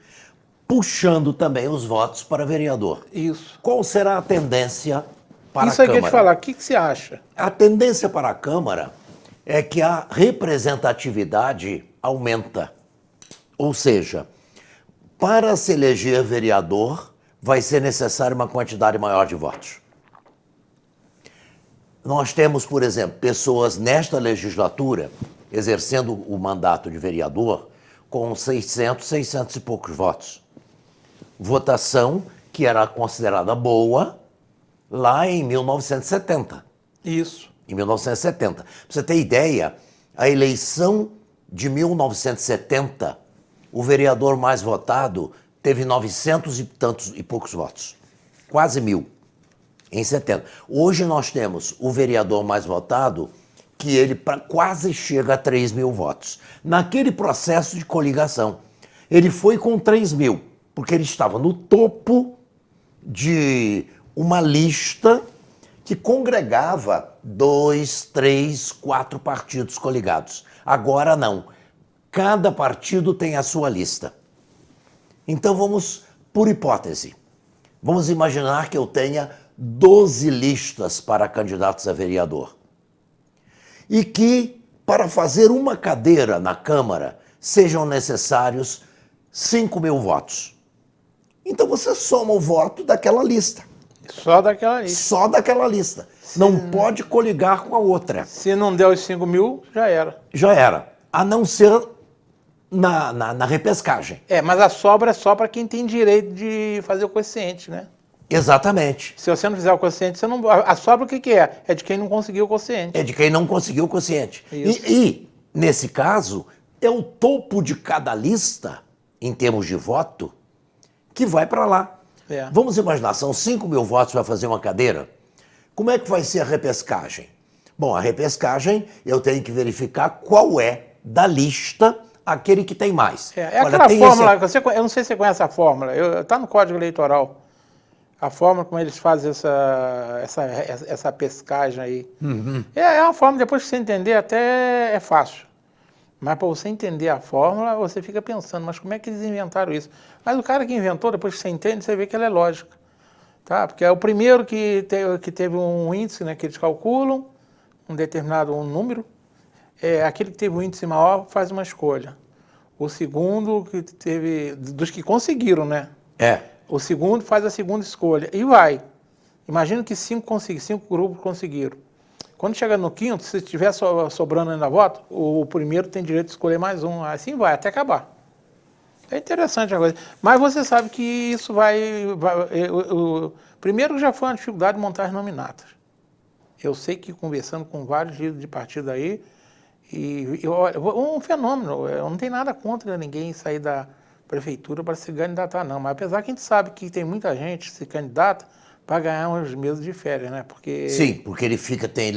puxando também os votos para vereador. Isso. Qual será a tendência para Isso a aí que eu ia Câmara? te falar. O que você acha? A tendência para a Câmara é que a representatividade aumenta. Ou seja, para se eleger vereador, vai ser necessário uma quantidade maior de votos. Nós temos, por exemplo, pessoas nesta legislatura exercendo o mandato de vereador com 600 e poucos votos. Votação que era considerada boa lá em 1970. Isso. Em 1970. Para você ter ideia, a eleição de 1970, o vereador mais votado teve 900 e poucos votos. Quase 1.000. Em 70. Hoje nós temos o vereador mais votado, que ele quase chega a 3.000 votos. Naquele processo de coligação, ele foi com 3.000, porque ele estava no topo de uma lista que congregava 2, 3, 4 partidos coligados. Agora não. Cada partido tem a sua lista. Então vamos, por hipótese, vamos imaginar que eu tenha 12 listas para candidatos a vereador. E que, para fazer uma cadeira na Câmara, sejam necessários 5.000 votos. Então você soma o voto daquela lista. Só daquela lista. Só daquela lista. Não pode coligar com a outra. Se não der os 5.000, já era. Já era. A não ser na repescagem. Mas a sobra é só para quem tem direito de fazer o quociente, né? Exatamente. Se você não fizer o quociente, você não... A sobra o que é? É de quem não conseguiu o quociente. É de quem não conseguiu o quociente. Isso. E, nesse caso, é o topo de cada lista, em termos de voto, que vai para lá. Vamos imaginar, são 5.000 votos para fazer uma cadeira. Como é que vai ser a repescagem? Bom, a repescagem eu tenho que verificar qual é da lista aquele que tem mais. Olha, aquela fórmula, eu não sei se você conhece a fórmula, está no Código Eleitoral. A forma como eles fazem essa pescagem aí. Uhum. É uma forma, depois que você entender, até é fácil. Mas para você entender a fórmula, você fica pensando, mas como é que eles inventaram isso? Mas o cara que inventou, depois que você entende, você vê que ela é lógica. Tá? Porque é o primeiro que teve um índice, né, que eles calculam, um determinado número. Aquele que teve um índice maior faz uma escolha. O segundo, que teve, dos que conseguiram, né? O segundo faz a segunda escolha. E vai. Imagina que 5 grupos conseguiram. Quando chega no quinto, se estiver sobrando ainda voto, o primeiro tem direito de escolher mais um. Assim vai, até acabar. É interessante a coisa. Mas você sabe que isso primeiro já foi uma dificuldade de montar as nominatas. Eu sei que conversando com vários líderes de partido aí, um fenômeno, eu não tenho nada contra ninguém sair da prefeitura para se candidatar, não. Mas apesar que a gente sabe que tem muita gente que se candidata para ganhar uns meses de férias, né? Porque... Sim, porque ele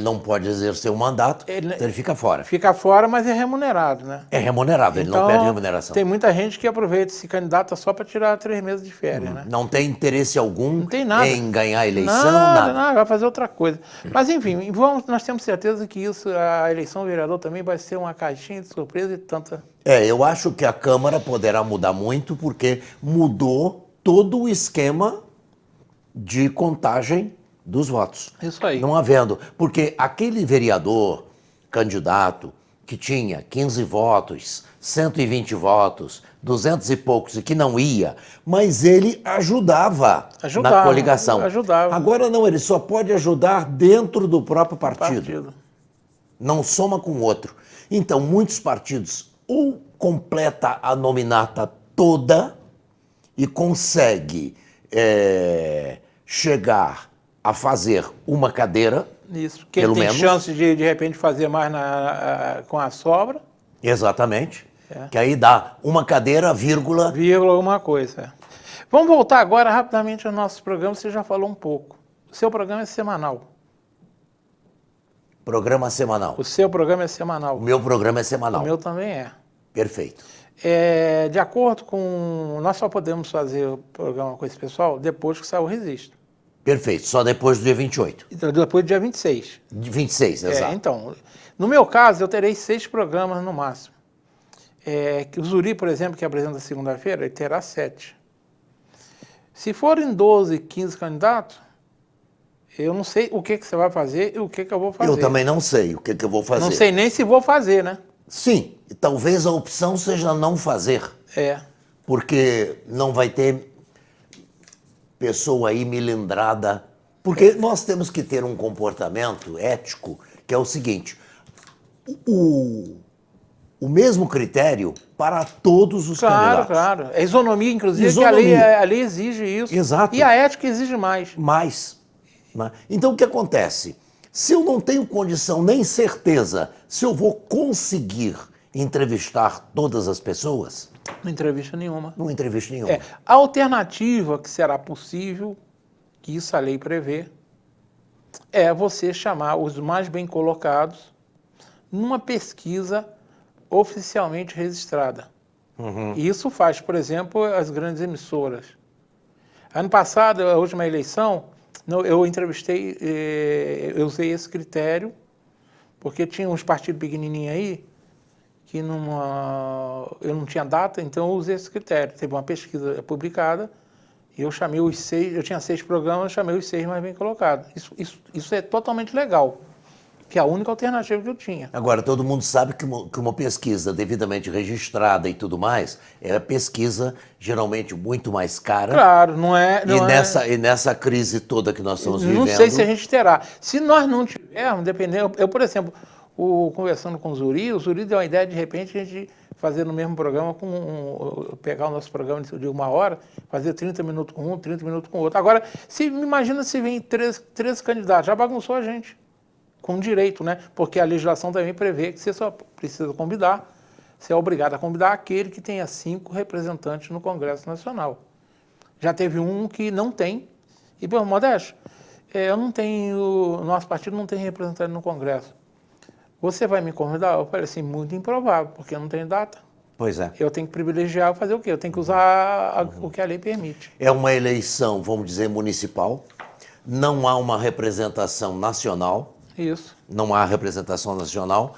não pode exercer o mandato, então ele fica fora. Fica fora, mas é remunerado, né? É remunerado, ele não perde remuneração. Tem muita gente que aproveita esse candidato só para tirar 3 meses de férias, né? Não tem interesse algum não tem nada. Em ganhar a eleição, nada. Vai fazer outra coisa. Mas enfim, nós temos certeza que a eleição do vereador também vai ser uma caixinha de surpresa e tanta... Eu acho que a Câmara poderá mudar muito, porque mudou todo o esquema de contagem dos votos. Isso aí. Não havendo. Porque aquele vereador, candidato, que tinha 15 votos, 120 votos, 200 e poucos, e que não ia, mas ele ajudava na coligação. Ajudava. Agora não, ele só pode ajudar dentro do próprio partido. Não soma com o outro. Então, muitos partidos ou completa a nominata toda e consegue chegar a fazer uma cadeira, Isso, que pelo ele tem menos. chance de repente fazer mais com a sobra, exatamente, que aí dá uma cadeira, vírgula, vírgula alguma coisa. Vamos voltar agora rapidamente ao nosso programa, você já falou um pouco. O seu programa é semanal. programa semanal. O seu programa é O semanal. meu programa é semanal. O meu também é. Perfeito. De acordo com... Nós só podemos fazer o programa com esse pessoal depois que sair o registro. Perfeito. Só depois do dia 28. Então, depois do dia 26. De 26, exato. Então, no meu caso, eu terei 6 programas no máximo. Que o Zuri, por exemplo, que apresenta segunda-feira, ele terá 7. Se forem 12, 15 candidatos, eu não sei o que você vai fazer e o que eu vou fazer. Eu também não sei o que eu vou fazer. Não sei nem se vou fazer, né? Sim, e talvez a opção seja não fazer. Porque não vai ter pessoa aí milindrada. Porque nós temos que ter um comportamento ético, que é o seguinte: o mesmo critério para todos os candidatos. Claro. A isonomia, inclusive, Isonomia. que a lei exige isso. Exato. E a ética exige mais. Mais. Né? Então, o que acontece? Se eu não tenho condição nem certeza se eu vou conseguir entrevistar todas as pessoas, Não entrevista nenhuma. não entrevisto nenhuma. A alternativa que será possível, que isso a lei prevê, é você chamar os mais bem colocados numa pesquisa oficialmente registrada. E isso faz, por exemplo, as grandes emissoras. Ano passado, a última eleição, eu entrevistei, eu usei esse critério, porque tinha uns partidos pequenininhos aí, que eu não tinha data, então eu usei esse critério. Teve uma pesquisa publicada, e eu chamei os 6, eu tinha 6 programas, eu chamei os 6 mais bem colocados. Isso é totalmente legal, que é a única alternativa que eu tinha. Agora, todo mundo sabe que uma pesquisa devidamente registrada e tudo mais, é a pesquisa geralmente muito mais cara. Claro, não é... E nessa crise toda que nós estamos vivendo... Não sei se a gente terá. Se nós não tivermos, dependendo... Eu, por exemplo, conversando com o Zuri deu a ideia, de repente, a gente fazer no mesmo programa, pegar o nosso programa de 1 hora, fazer 30 minutos com um, 30 minutos com o outro. Agora, imagina se vem 13 candidatos, já bagunçou a gente. Com direito, né? Porque a legislação também prevê que você só precisa convidar, você é obrigado a convidar aquele que tenha 5 representantes no Congresso Nacional. Já teve um que não tem, e, pô, Modesto, eu não tenho, nosso partido não tem representante no Congresso. Você vai me convidar? Eu falei assim, muito improvável, porque eu não tenho data. Pois é. Eu tenho que privilegiar, fazer o quê? Eu tenho que usar o que a lei permite. É uma eleição, vamos dizer, municipal, não há uma representação nacional. Isso. Não há representação nacional,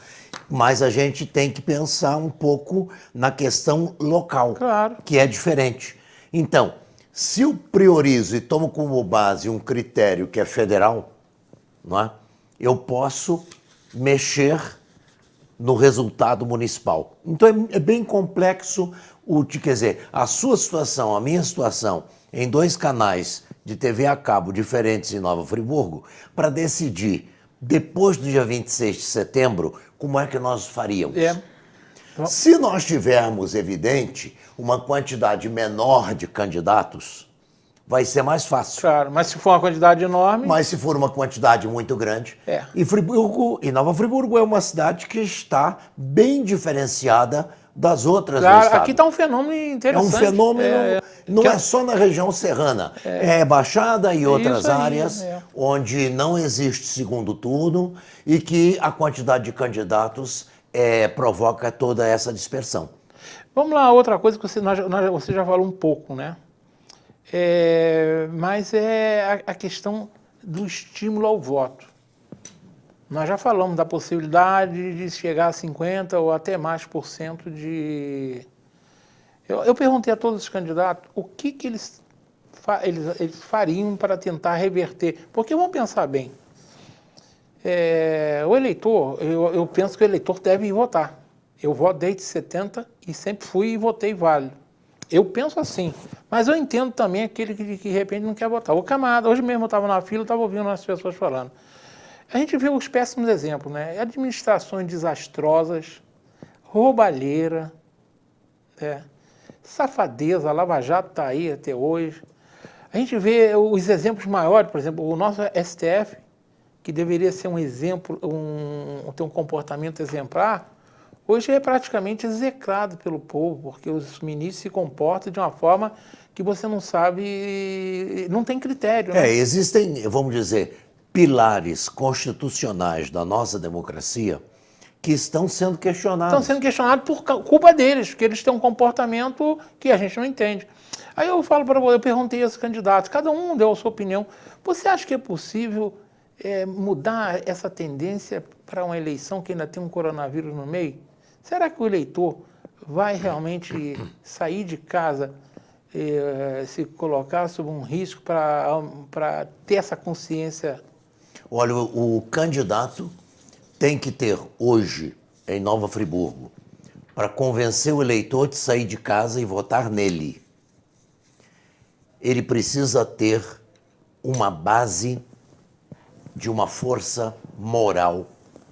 mas a gente tem que pensar um pouco na questão local, Claro. que é diferente. Então, se eu priorizo e tomo como base um critério que é federal, não é? Eu posso mexer no resultado municipal. Então é bem complexo, quer dizer, a sua situação, a minha situação, em 2 canais de TV a cabo diferentes em Nova Friburgo, para decidir depois do dia 26 de setembro, como é que nós faríamos? Se nós tivermos, evidente, uma quantidade menor de candidatos, vai ser mais fácil. Claro, mas se for uma quantidade enorme... Mas se for uma quantidade muito grande... E Nova Friburgo é uma cidade que está bem diferenciada das outras do estado. Aqui está um fenômeno interessante. É um fenômeno, não é só na região serrana, é Baixada e outras áreas onde não existe segundo turno e que a quantidade de candidatos provoca toda essa dispersão. Vamos lá, outra coisa que você já falou um pouco, né? Mas é a questão do estímulo ao voto. Nós já falamos da possibilidade de chegar a 50% ou até mais por cento de... Eu perguntei a todos os candidatos o que eles fariam para tentar reverter. Porque vamos pensar bem, o eleitor, eu penso que o eleitor deve ir votar. Eu voto desde 70 e sempre fui e votei válido. Eu penso assim, mas eu entendo também aquele que de repente não quer votar. O camarada, hoje mesmo eu estava na fila, estava ouvindo as pessoas falando. A gente vê os péssimos exemplos, né? Administrações desastrosas, roubalheira, safadeza, a Lava Jato está aí até hoje. A gente vê os exemplos maiores, por exemplo, o nosso STF, que deveria ser um exemplo, ter um comportamento exemplar, hoje é praticamente execrado pelo povo, porque os ministros se comportam de uma forma que você não sabe, não tem critério. Né? Existem, vamos dizer, pilares constitucionais da nossa democracia que estão sendo questionados. Estão sendo questionados por culpa deles, porque eles têm um comportamento que a gente não entende. Aí eu falo para você, eu perguntei a esses candidatos, cada um deu a sua opinião. Você acha que é possível mudar essa tendência para uma eleição que ainda tem um coronavírus no meio? Será que o eleitor vai realmente sair de casa, se colocar sob um risco para ter essa consciência? Olha, o candidato tem que ter hoje, em Nova Friburgo, para convencer o eleitor de sair de casa e votar nele, ele precisa ter uma base de uma força moral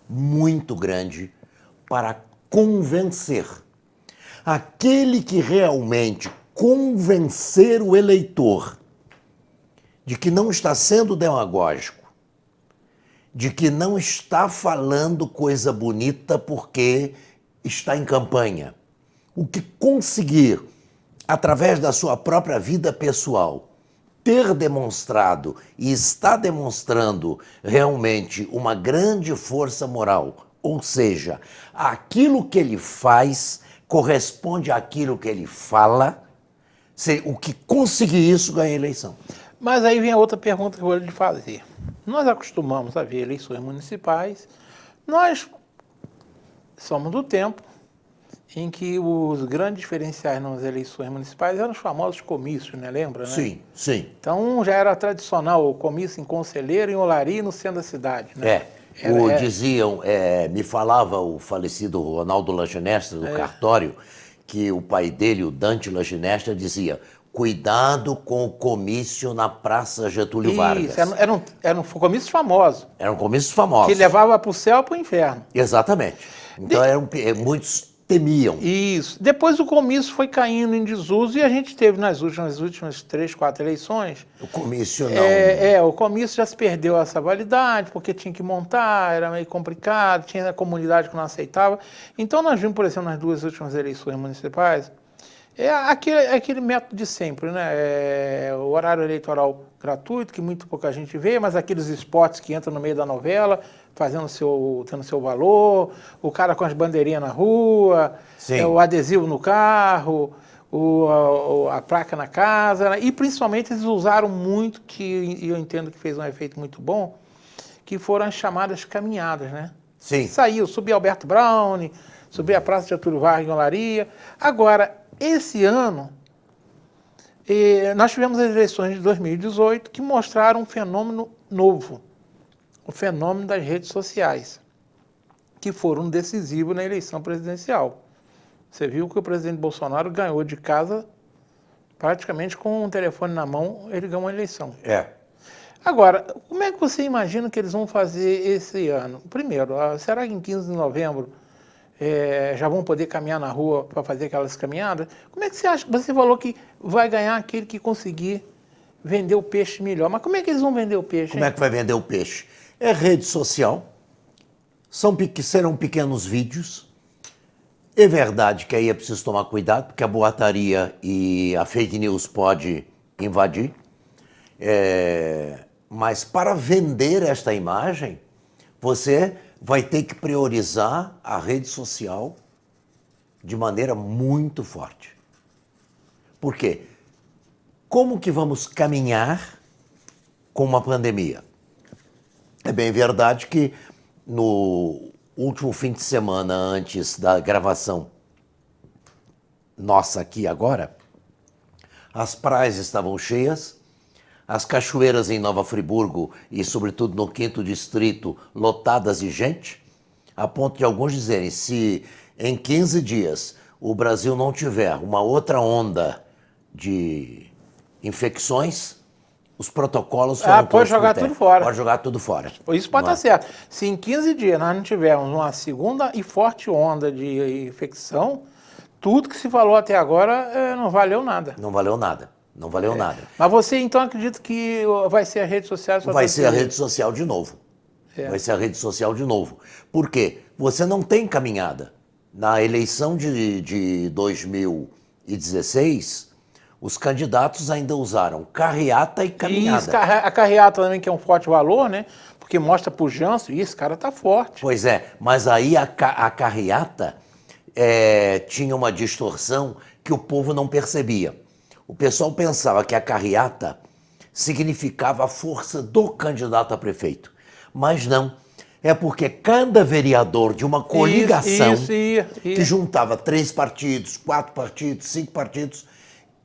muito grande para convencer. Aquele que realmente convencer o eleitor de que não está sendo demagógico, de que não está falando coisa bonita porque está em campanha. O que conseguir, através da sua própria vida pessoal, ter demonstrado e está demonstrando realmente uma grande força moral, ou seja, aquilo que ele faz corresponde àquilo que ele fala, o que conseguir isso ganha a eleição. Mas aí vem a outra pergunta que eu vou lhe fazer. Nós acostumamos a ver eleições municipais, nós somos do tempo em que os grandes diferenciais nas eleições municipais eram os famosos comícios, né? Lembra, né? Sim, sim. Então já era tradicional o comício em Conselheiro, em Olaria e no centro da cidade, né? Diziam, me falava o falecido Ronaldo Laginestra, do cartório, que o pai dele, o Dante Laginestra, dizia: cuidado com o comício na Praça Getúlio Vargas. Isso, eram comícios famosos. Eram comícios famosos. Que levava para o céu e para o inferno. Exatamente. Então muitos temiam. Isso. Depois o comício foi caindo em desuso e a gente teve nas últimas 3, 4 eleições. O comício não. O comício já se perdeu essa validade, porque tinha que montar, era meio complicado, tinha a comunidade que não aceitava. Então nós vimos, por exemplo, nas 2 últimas eleições municipais, aquele método de sempre, né? O horário eleitoral gratuito, que muito pouca gente vê, mas aqueles spots que entram no meio da novela, tendo seu valor, o cara com as bandeirinhas na rua, o adesivo no carro, a placa na casa, né? E principalmente eles usaram muito, que eu entendo que fez um efeito muito bom, que foram as chamadas caminhadas, né? Sim. Saiu, subia Alberto Brown, subia a Praça Getúlio Vargas em Olaria. Agora, esse ano, nós tivemos as eleições de 2018 que mostraram um fenômeno novo, o fenômeno das redes sociais, que foram decisivos na eleição presidencial. Você viu que o presidente Bolsonaro ganhou de casa praticamente com um telefone na mão, ele ganhou uma eleição. Agora, como é que você imagina que eles vão fazer esse ano? Primeiro, será que em 15 de novembro já vão poder caminhar na rua para fazer aquelas caminhadas? Como é que você acha? Você falou que vai ganhar aquele que conseguir vender o peixe melhor. Mas como é que eles vão vender o peixe? Como é que vai vender o peixe? É rede social, serão pequenos vídeos. É verdade que aí é preciso tomar cuidado, porque a boataria e a fake news pode invadir. Mas para vender esta imagem, você vai ter que priorizar a rede social de maneira muito forte. Por quê? Como que vamos caminhar com uma pandemia? É bem verdade que no último fim de semana antes da gravação nossa aqui agora, as praias estavam cheias, as cachoeiras em Nova Friburgo e sobretudo no 5º Distrito lotadas de gente, a ponto de alguns dizerem, se em 15 dias o Brasil não tiver uma outra onda de infecções, os protocolos foram pode jogar tudo fora. Pode jogar tudo fora. Isso pode estar certo. Se em 15 dias nós não tivermos uma segunda e forte onda de infecção, tudo que se falou até agora não valeu nada. Não valeu nada. Não valeu nada. Mas você então acredita que vai ser a rede social? Vai ser a rede social de novo. Vai ser a rede social de novo. Por quê? Você não tem caminhada. Na eleição de 2016, os candidatos ainda usaram carreata e caminhada. Isso, a carreata também, que é um forte valor, né? Porque mostra pujança, e esse cara tá forte. Pois é, mas aí a carreata tinha uma distorção que o povo não percebia. O pessoal pensava que a carreata significava a força do candidato a prefeito. Mas não. É porque cada vereador de uma coligação que juntava 3 partidos, 4 partidos, 5 partidos,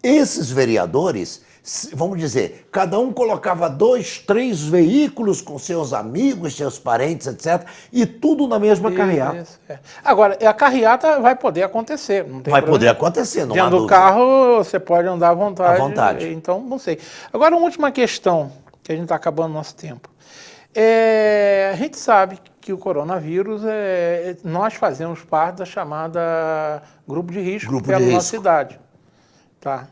esses vereadores, vamos dizer, cada um colocava 2, 3 veículos com seus amigos, seus parentes, etc. E tudo na mesma carreata. Agora, a carreata vai poder acontecer. Não tem vai problema. poder acontecer, não há dentro do dúvida. carro você pode andar à vontade. À vontade. Então, não sei. Agora, uma última questão, que a gente está acabando o nosso tempo. A gente sabe que o coronavírus, nós fazemos parte da chamada grupo de risco pela nossa cidade. Tá?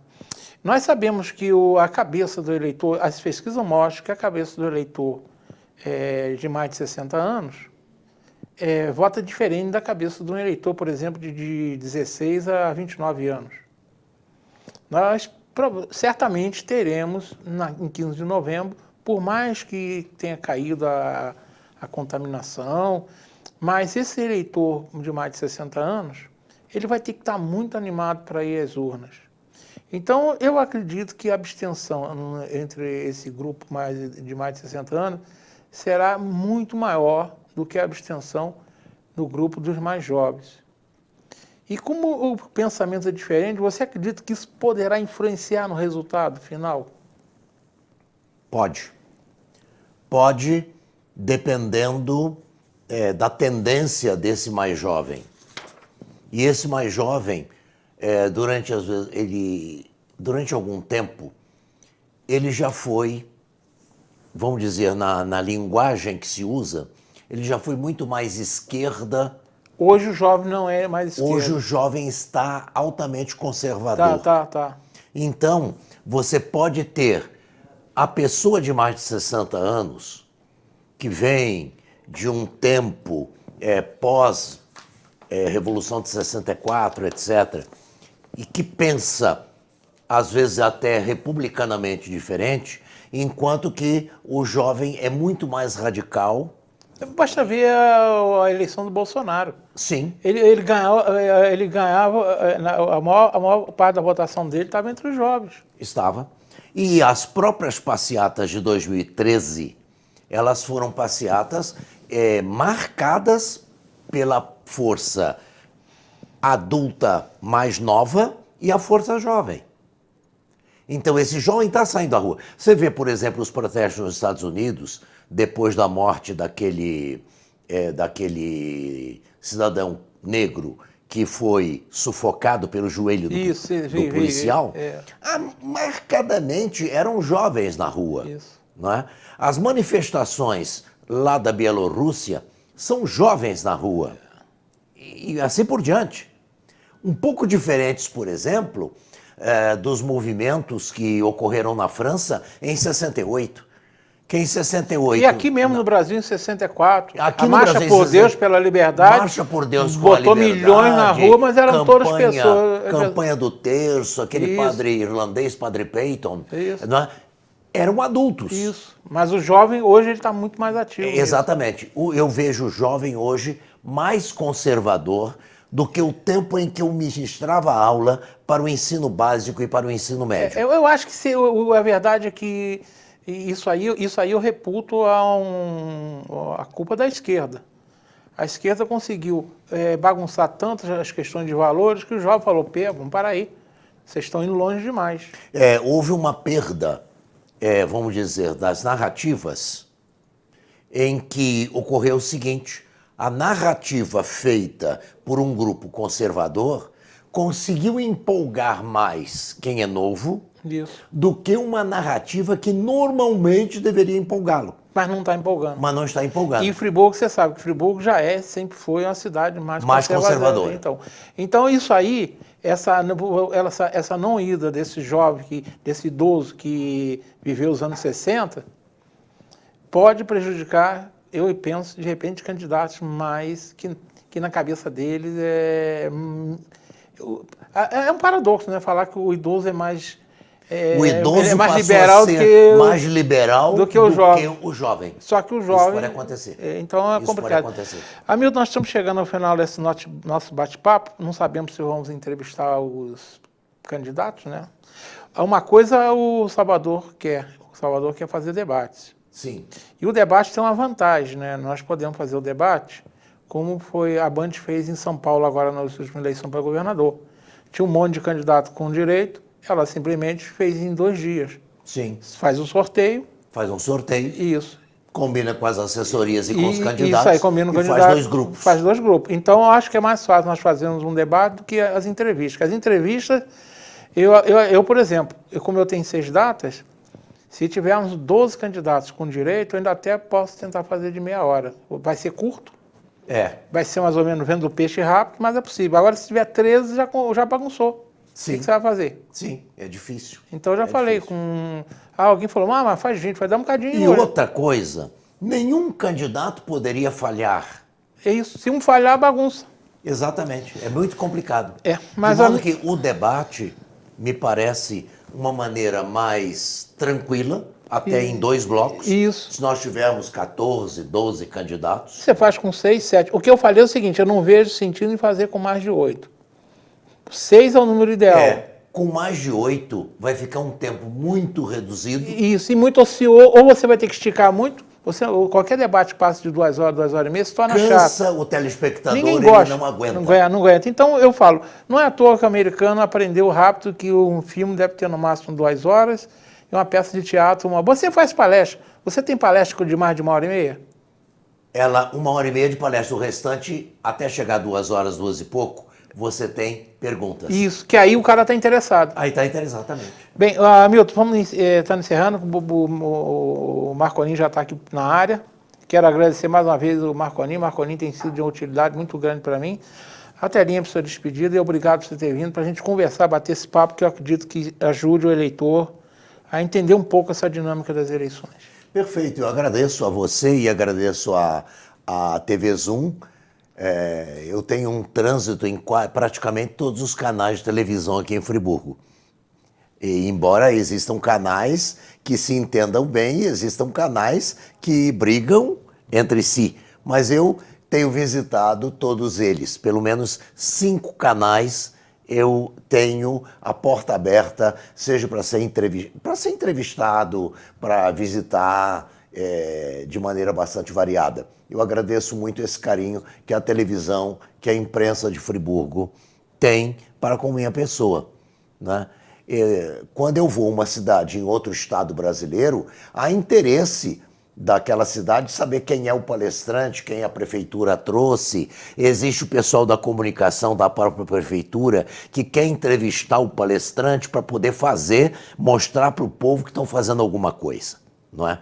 Nós sabemos que a cabeça do eleitor, as pesquisas mostram que a cabeça do eleitor de mais de 60 anos vota diferente da cabeça de um eleitor, por exemplo, de 16 a 29 anos. Nós certamente teremos, em 15 de novembro, por mais que tenha caído a contaminação, mas esse eleitor de mais de 60 anos, ele vai ter que estar muito animado para ir às urnas. Então, eu acredito que a abstenção entre esse grupo de mais de 60 anos será muito maior do que a abstenção no grupo dos mais jovens. E como o pensamento é diferente, você acredita que isso poderá influenciar no resultado final? Pode. Pode, dependendo da tendência desse mais jovem. E esse mais jovem, durante algum tempo, ele já foi, vamos dizer, na linguagem que se usa, ele já foi muito mais esquerda. Hoje o jovem não é mais esquerda. Hoje o jovem está altamente conservador. Tá. Então, você pode ter a pessoa de mais de 60 anos, que vem de um tempo pós-Revolução de 64, etc., e que pensa, às vezes até republicanamente diferente, enquanto que o jovem é muito mais radical. Basta ver a eleição do Bolsonaro. Sim. Ele ganhava a maior parte da votação dele estava entre os jovens. Estava. E as próprias passeatas de 2013, elas foram passeatas marcadas pela força adulta mais nova e a força jovem. Então esse jovem está saindo da rua. Você vê, por exemplo, os protestos nos Estados Unidos, depois da morte daquele cidadão negro que foi sufocado pelo joelho do policial. Marcadamente eram jovens na rua. Isso. Não é? As manifestações lá da Bielorrússia são jovens na rua. E assim por diante. Um pouco diferentes, por exemplo, dos movimentos que ocorreram na França em 68. Que em 68... E aqui mesmo no Brasil, em 64. Aqui a no Marcha Brasil, por Deus pela Liberdade. Marcha por Deus pela botou Liberdade, milhões na rua, mas eram todas pessoas. Campanha do Terço, aquele padre irlandês, Padre Peyton. Não é? Eram adultos. Isso. Mas o jovem hoje ele está muito mais ativo. Exatamente. Eu vejo o jovem hoje mais conservador do que o tempo em que eu ministrava aula para o ensino básico e para o ensino médio. Eu acho que a verdade é que isso aí eu reputo a culpa da esquerda. A esquerda conseguiu bagunçar tanto as questões de valores que o jovem falou, vamos parar aí, vocês estão indo longe demais. Houve uma perda, vamos dizer, das narrativas, em que ocorreu o seguinte: a narrativa feita por um grupo conservador conseguiu empolgar mais quem é novo Isso. do que uma narrativa que normalmente deveria empolgá-lo, Mas não está empolgando. mas não está empolgando. E Friburgo, você sabe que Friburgo sempre foi uma cidade mais conservadora. Então isso aí, essa não ida desse jovem, desse idoso que viveu os anos 60, pode prejudicar, eu penso, de repente, candidatos mais que na cabeça deles é um paradoxo, né? Falar que o idoso é mais... O idoso ele é mais passou liberal a ser do que mais liberal do que o jovem. Só que o jovem... Isso pode acontecer. Então é Isso complicado. pode acontecer. Hamilton, nós estamos chegando ao final desse nosso bate-papo. Não sabemos se vamos entrevistar os candidatos, né? Uma coisa o Salvador quer. O Salvador quer fazer debates. Sim. E o debate tem uma vantagem, né? Nós podemos fazer o debate como foi a Band fez em São Paulo agora na última eleição para governador. Tinha um monte de candidato com direito, ela simplesmente fez em 2 dias. Sim. Faz o sorteio. Faz um sorteio. Isso. Combina com as assessorias e com os candidatos. Isso aí, combina com os candidatos. Faz 2 grupos. Faz 2 grupos. Então, eu acho que é mais fácil nós fazermos um debate do que as entrevistas. Porque as entrevistas, por exemplo, como eu tenho 6 datas, se tivermos 12 candidatos com direito, eu ainda até posso tentar fazer de meia hora. Vai ser curto. Vai ser mais ou menos vendo o peixe rápido, mas é possível. Agora, se tiver 13, já bagunçou. Sim. O que você vai fazer? Sim, é difícil. Então, eu já falei difícil. com... alguém falou, mas faz gente, vai dar um bocadinho. E outra coisa, nenhum candidato poderia falhar. É isso. Se um falhar, bagunça. Exatamente. É muito complicado. Mas de modo que o debate me parece uma maneira mais tranquila, até em 2 blocos. Isso. Se nós tivermos 14, 12 candidatos. Você faz com 6, 7. O que eu falei é o seguinte, eu não vejo sentido em fazer com mais de 8. 6 é o número ideal. Com mais de 8 vai ficar um tempo muito reduzido. Isso, e muito ocioso. Ou você vai ter que esticar muito, qualquer debate que passe de 2 horas, 2 horas e meia, se torna chato. Cansa o telespectador, Ninguém ele gosta, não aguenta. Não aguenta. Então eu falo, não é à toa que o americano aprendeu rápido que um filme deve ter no máximo 2 horas e uma peça de teatro, Você faz palestra. Você tem palestra de mais de 1h30? 1h30 de palestra. O restante, até chegar 2 horas, 2 e pouco, você tem perguntas. Isso, que aí o cara está interessado. Aí está interessado também. Bem, Milton, vamos estar encerrando. O Marconin já está aqui na área. Quero agradecer mais uma vez o Marconin. O Marconin tem sido de uma utilidade muito grande para mim. A telinha para sua despedida e obrigado por você ter vindo para a gente conversar, bater esse papo que eu acredito que ajude o eleitor a entender um pouco essa dinâmica das eleições. Perfeito. Eu agradeço a você e agradeço a TV Zoom. Eu tenho um trânsito em praticamente todos os canais de televisão aqui em Friburgo. E, embora existam canais que se entendam bem, existam canais que brigam entre si. Mas eu tenho visitado todos eles. Pelo menos 5 canais eu tenho a porta aberta, seja para ser entrevistado, para visitar de maneira bastante variada. Eu agradeço muito esse carinho que a televisão, que a imprensa de Friburgo tem para com minha pessoa, né? Quando eu vou a uma cidade em outro estado brasileiro, há interesse daquela cidade saber quem é o palestrante, quem a prefeitura trouxe. Existe o pessoal da comunicação da própria prefeitura que quer entrevistar o palestrante para poder mostrar para o povo que estão fazendo alguma coisa, não é?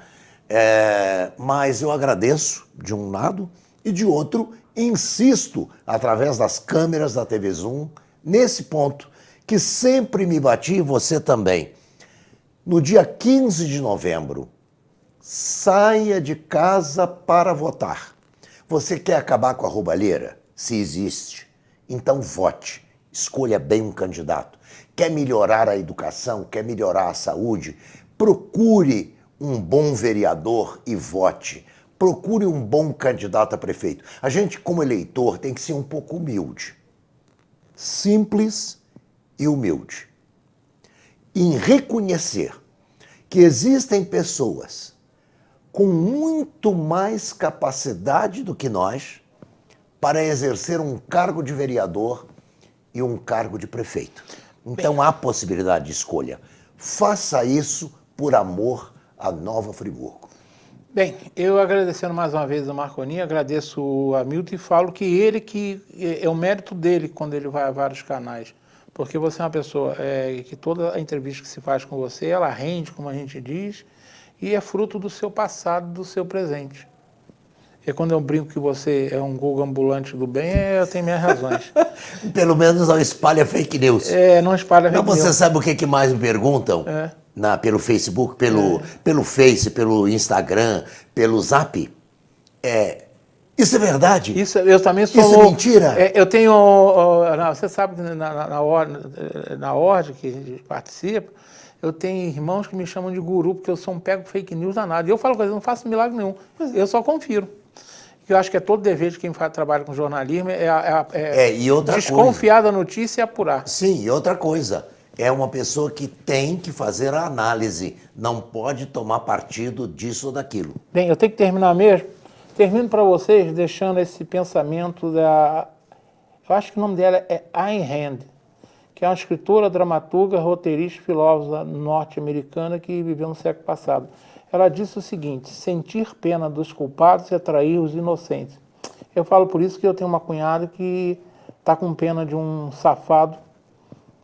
Mas eu agradeço de um lado e de outro insisto, através das câmeras da TV Zoom, nesse ponto que sempre me bati, e você também. No dia 15 de novembro, saia de casa para votar. Você quer acabar com a roubalheira? Se existe, então vote. Escolha bem um candidato. Quer melhorar a educação? Quer melhorar a saúde? Procure um bom vereador e vote. Procure um bom candidato a prefeito. A gente, como eleitor, tem que ser um pouco humilde. Simples e humilde. Em reconhecer que existem pessoas com muito mais capacidade do que nós para exercer um cargo de vereador e um cargo de prefeito. Então há possibilidade de escolha. Faça isso por amor à Nova Friburgo. Bem, eu agradecendo mais uma vez o Marconin, agradeço a Hamilton e falo que ele é o mérito dele quando ele vai a vários canais. Porque você é uma pessoa que toda a entrevista que se faz com você, ela rende, como a gente diz, e é fruto do seu passado, do seu presente. E quando eu brinco que você é um Google ambulante do bem, eu tenho minhas razões. Pelo menos não espalha fake news. Não espalha fake Mas você news. sabe o que mais me perguntam? Pelo Facebook, pelo Face, pelo Instagram, pelo Zap? Isso é verdade? Isso, eu também sou... Isso é mentira? Eu tenho... você sabe que na ordem que participa, eu tenho irmãos que me chamam de guru, porque eu sou um pego fake news danado. E eu falo com eles, não faço milagre nenhum. Eu só confiro. Eu acho que é todo dever de quem trabalha com jornalismo E outra desconfiar da notícia e apurar. Sim, e outra coisa, é uma pessoa que tem que fazer a análise, não pode tomar partido disso ou daquilo. Bem, eu tenho que terminar mesmo. Termino para vocês deixando esse pensamento da... Eu acho que o nome dela é Ayn Rand, que é uma escritora, dramaturga, roteirista e filósofa norte-americana que viveu no século passado. Ela disse o seguinte: sentir pena dos culpados e atrair os inocentes. Eu falo por isso que eu tenho uma cunhada que está com pena de um safado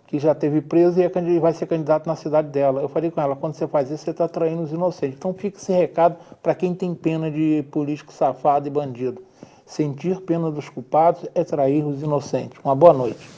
que já teve preso e vai ser candidato na cidade dela. Eu falei com ela, quando você faz isso, você está atraindo os inocentes. Então fica esse recado para quem tem pena de político safado e bandido. Sentir pena dos culpados é atrair os inocentes. Uma boa noite.